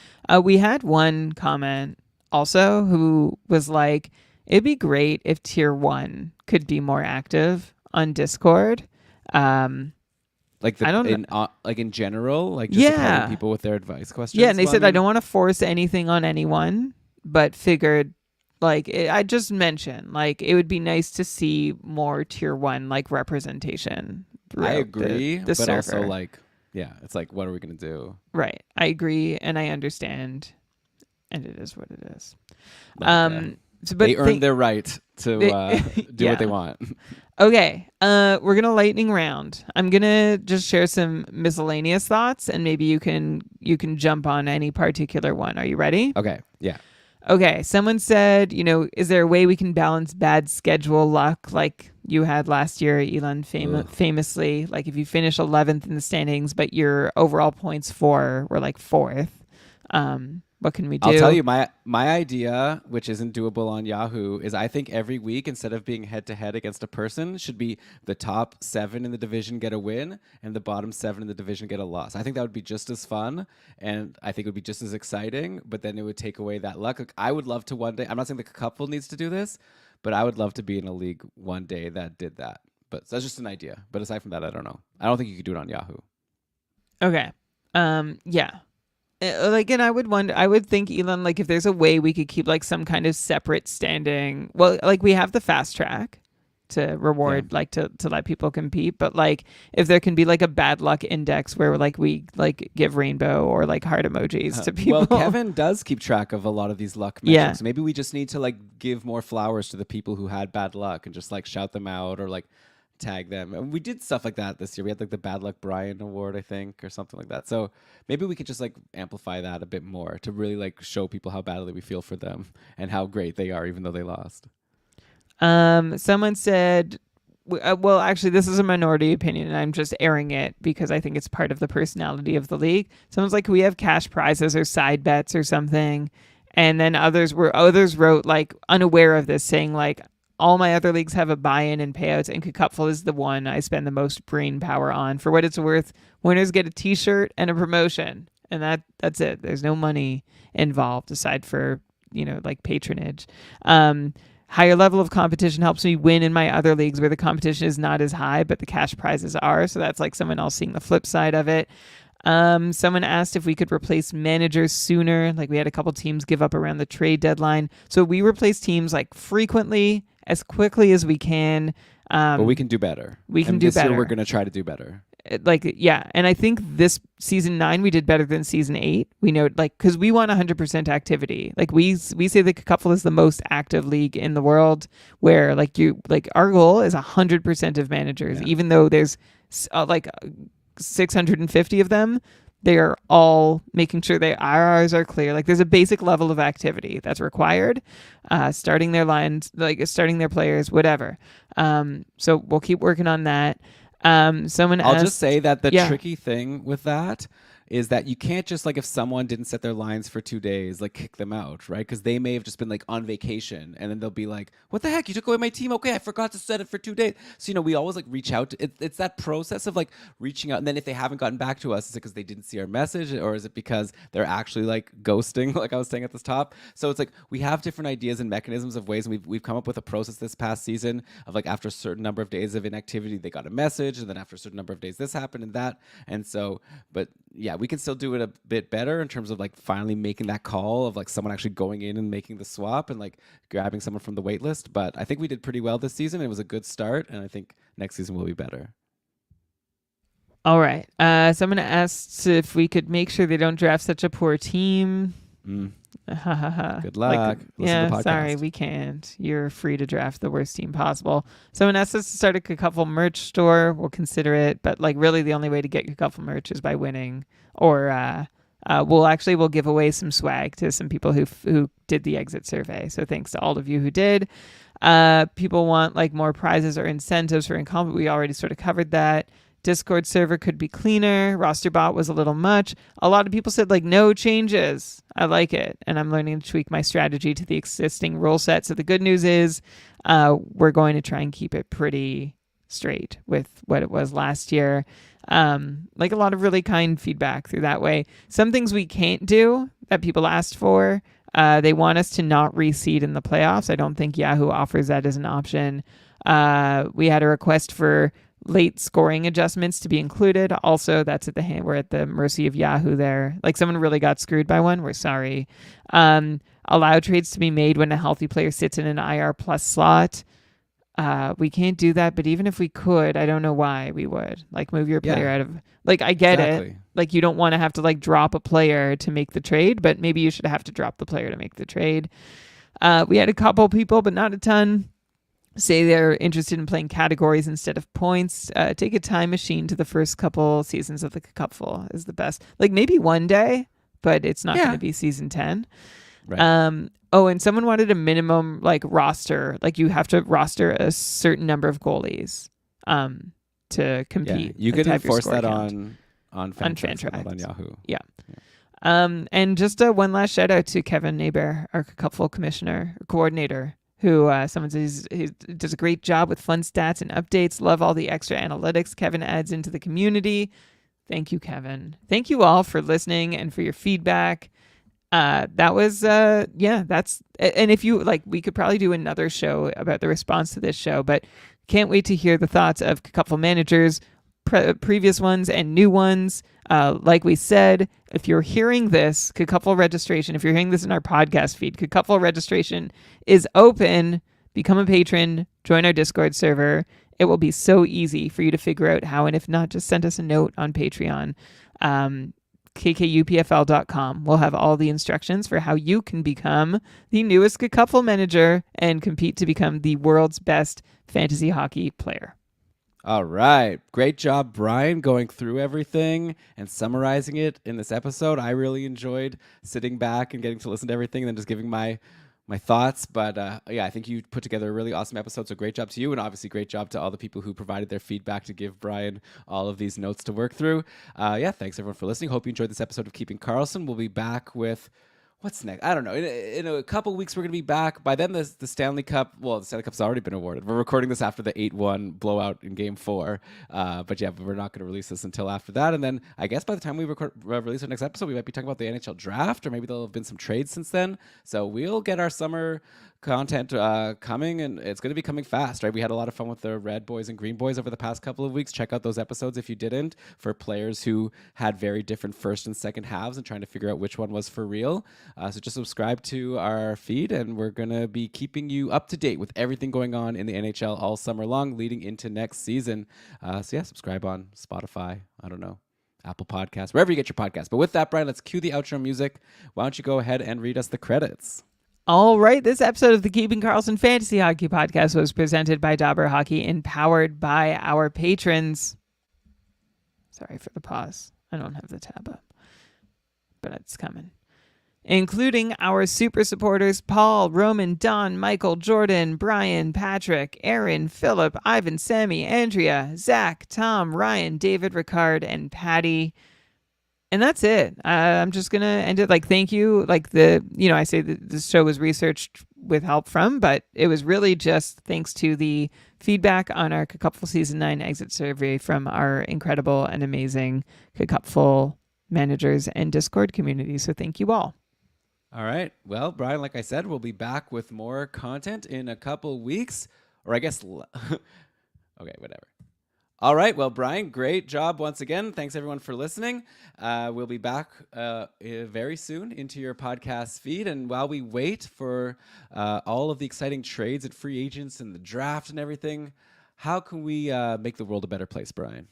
We had one comment also who was like, it'd be great if tier 1 could be more active on Discord. Like in general, like just helping people with their advice questions. Yeah, and they said I don't want to force anything on anyone, but figured like I just mentioned like it would be nice to see more tier 1 like representation. I agree, the but server. Also like, yeah, it's like, what are we gonna do? Right, I agree, and I understand, and it is what it is. But they earned their right to do what they want. Okay, we're gonna lightning round. I'm gonna just share some miscellaneous thoughts, and maybe you can jump on any particular one. Are you ready? Okay. Yeah. Okay. Someone said, is there a way we can balance bad schedule luck like you had last year, Elon, famously? Like if you finish 11th in the standings, but your overall points were like 4th. What can we do? I'll tell you my idea, which isn't doable on Yahoo, is I think every week, instead of being head to head against a person, should be the top 7 in the division get a win and the bottom 7 in the division get a loss. I think that would be just as fun, and I think it would be just as exciting, but then it would take away that luck. Like, I would love to one day, I'm not saying the couple needs to do this, but I would love to be in a league one day that did that. But so that's just an idea. But aside from that, I don't know. I don't think you could do it on Yahoo. Okay. Yeah. And I would think, Elon, like if there's a way we could keep like some kind of separate standing, well, like we have the fast track to reward, like to let people compete, but like if there can be like a bad luck index where like we like give rainbow or like heart emojis to people. Well, Kevin does keep track of a lot of these luck metrics. Maybe we just need to like give more flowers to the people who had bad luck and just like shout them out or like tag them. And we did stuff like that this year. We had like the Bad Luck Brian Award, I think, or something like that. So maybe we could just like amplify that a bit more to really like show people how badly we feel for them and how great they are, even though they lost. Someone said well, actually, this is a minority opinion, and I'm just airing it because I think it's part of the personality of the league. Someone's like, we have cash prizes or side bets or something, and then others wrote like unaware of this, saying like, all my other leagues have a buy-in and payouts, and KKUPFL is the one I spend the most brain power on. For what it's worth, winners get a T-shirt and a promotion, and that's it. There's no money involved aside for like patronage. Higher level of competition helps me win in my other leagues where the competition is not as high, but the cash prizes are. So that's like someone else seeing the flip side of it. Someone asked if we could replace managers sooner. Like we had a couple teams give up around the trade deadline. So we replace teams like frequently, as quickly as we can. But we can do better. We can do better. Year we're going to try to do better. And I think this season 9 we did better than season 8. We know, like, because we want 100% activity. Like we say the KKUPFL is the most active league in the world, where our goal is 100% of managers, even though there's 650 of them. They are all making sure their IRRs are clear. Like there's a basic level of activity that's required, starting their lines, like starting their players, whatever. So we'll keep working on that. I'll just say that the tricky thing with that is that you can't just, like, if someone didn't set their lines for 2 days, like, kick them out, right? Because they may have just been, like, on vacation, and then they'll be like, what the heck? You took away my team? Okay, I forgot to set it for 2 days. So, we always, like, reach out. It's that process of, like, reaching out. And then if they haven't gotten back to us, is it because they didn't see our message? Or is it because they're actually, like, ghosting, like I was saying at the top? So it's like we have different ideas and mechanisms of ways, and we've come up with a process this past season of, like, after a certain number of days of inactivity, they got a message, and then after a certain number of days, this happened and that. And so, but yeah, we can still do it a bit better in terms of, like, finally making that call of, like, someone actually going in and making the swap and, like, grabbing someone from the wait list. But I think we did pretty well this season. It was a good start, and I think next season will be better. All right. Someone asked if we could make sure they don't draft such a poor team. Good luck. Listen to the podcast. Sorry, we can't. You're free to draft the worst team possible. Someone asked us to start a KKUPFL merch store. We'll consider it, but, like, really the only way to get KKUPFL merch is by winning. Or we'll give away some swag to some people who did the exit survey. So thanks to all of you who did. People want, like, more prizes or incentives for incompetent. We already sort of covered that. Discord server could be cleaner. Roster bot was a little much. A lot of people said, like, no changes. I like it. And I'm learning to tweak my strategy to the existing rule set. So the good news is we're going to try and keep it pretty straight with what it was last year. Like, a lot of really kind feedback through that way. Some things we can't do that people asked for. They want us to not reseed in the playoffs. I don't think Yahoo offers that as an option. We had a request for late scoring adjustments to be included. Also, we're at the mercy of Yahoo there. Like, someone really got screwed by one. We're sorry. Allow trades to be made when a healthy player sits in an IR plus slot. We can't do that, but even if we could, I don't know why we would. Like, move your player out of... Like, I get it. Like, you don't want to have to, like, drop a player to make the trade, but maybe you should have to drop the player to make the trade. We had a couple people, but not a ton, say they're interested in playing categories instead of points. Take a time machine to the first couple seasons of the KKUPFL is the best. Like, maybe one day, but it's not going to be season 10. Right. And someone wanted a minimum, like, roster. Like, you have to roster a certain number of goalies to compete. Yeah, you could enforce that on Fantrax, not on Yahoo. Yeah. And just one last shout out to Kevin Aber, our KKUPFL coordinator, who someone says he does a great job with fun stats and updates. Love all the extra analytics Kevin adds into the community. Thank you, Kevin. Thank you all for listening and for your feedback. That's, and if you like, we could probably do another show about the response to this show, but can't wait to hear the thoughts of KKUPFL managers, previous ones and new ones. Like we said, if you're hearing this, KKUPFL registration, if you're hearing this in our podcast feed, KKUPFL registration is open. Become a patron, join our Discord server. It will be so easy for you to figure out how, and if not, just send us a note on Patreon. KKUPFL.com. We'll have all the instructions for how you can become the newest KKUPFL manager and compete to become the world's best fantasy hockey player. All right. Great job, Brian, going through everything and summarizing it in this episode. I really enjoyed sitting back and getting to listen to everything and then just giving my my thoughts. But I think you put together a really awesome episode. So great job to you, and obviously great job to all the people who provided their feedback to give Brian all of these notes to work through. Thanks everyone for listening. Hope you enjoyed this episode of Keeping Karlsson. We'll be back with what's next? I don't know. In a couple weeks, we're going to be back. By then, the Stanley Cup, well, the Stanley Cup's already been awarded. We're recording this after the 8-1 blowout in Game 4. But we're not going to release this until after that. And then I guess by the time we release our next episode, we might be talking about the NHL draft, or maybe there'll have been some trades since then. So we'll get our summer content coming, and it's going to be coming fast, right? We had a lot of fun with the Red Boys and Green Boys over the past couple of weeks. Check out those episodes if you didn't, for players who had very different first and second halves and trying to figure out which one was for real. So just subscribe to our feed, and we're going to be keeping you up to date with everything going on in the NHL all summer long leading into next season. Subscribe on Spotify, I don't know, Apple Podcasts, wherever you get your podcasts. But with that, Brian, let's cue the outro music. Why don't you go ahead and read us the credits? All right, this episode of the Keeping Karlsson Fantasy Hockey Podcast was presented by Dauber Hockey and powered by our patrons. Sorry for the pause. I don't have the tab up, but it's coming. Including our super supporters, Paul, Roman, Don, Michael, Jordan, Brian, Patrick, Aaron, Philip, Ivan, Sammy, Andrea, Zach, Tom, Ryan, David, Ricard, and Patty. And that's it. I'm just going to end it thank you. I say that this show was researched with help from, but it was really just thanks to the feedback on our KKUPFL Season 9 exit survey from our incredible and amazing KKUPFL managers and Discord community. So thank you all. All right. Well, Brian, like I said, we'll be back with more content in a couple weeks, or I guess, okay, whatever. All right. Well, Brian, great job once again. Thanks, everyone, for listening. We'll be back very soon into your podcast feed. And while we wait for all of the exciting trades and free agents and the draft and everything, how can we make the world a better place, Brian?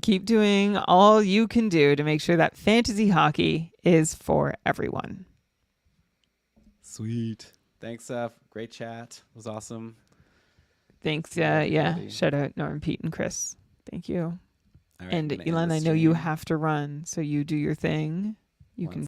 Keep doing all you can do to make sure that fantasy hockey is for everyone. Sweet. Thanks. Great chat. It was awesome. Thanks. Shout out Norm, Pete, and Chris. Thank you. All right, and Elon, I know you have to run, so you do your thing. You can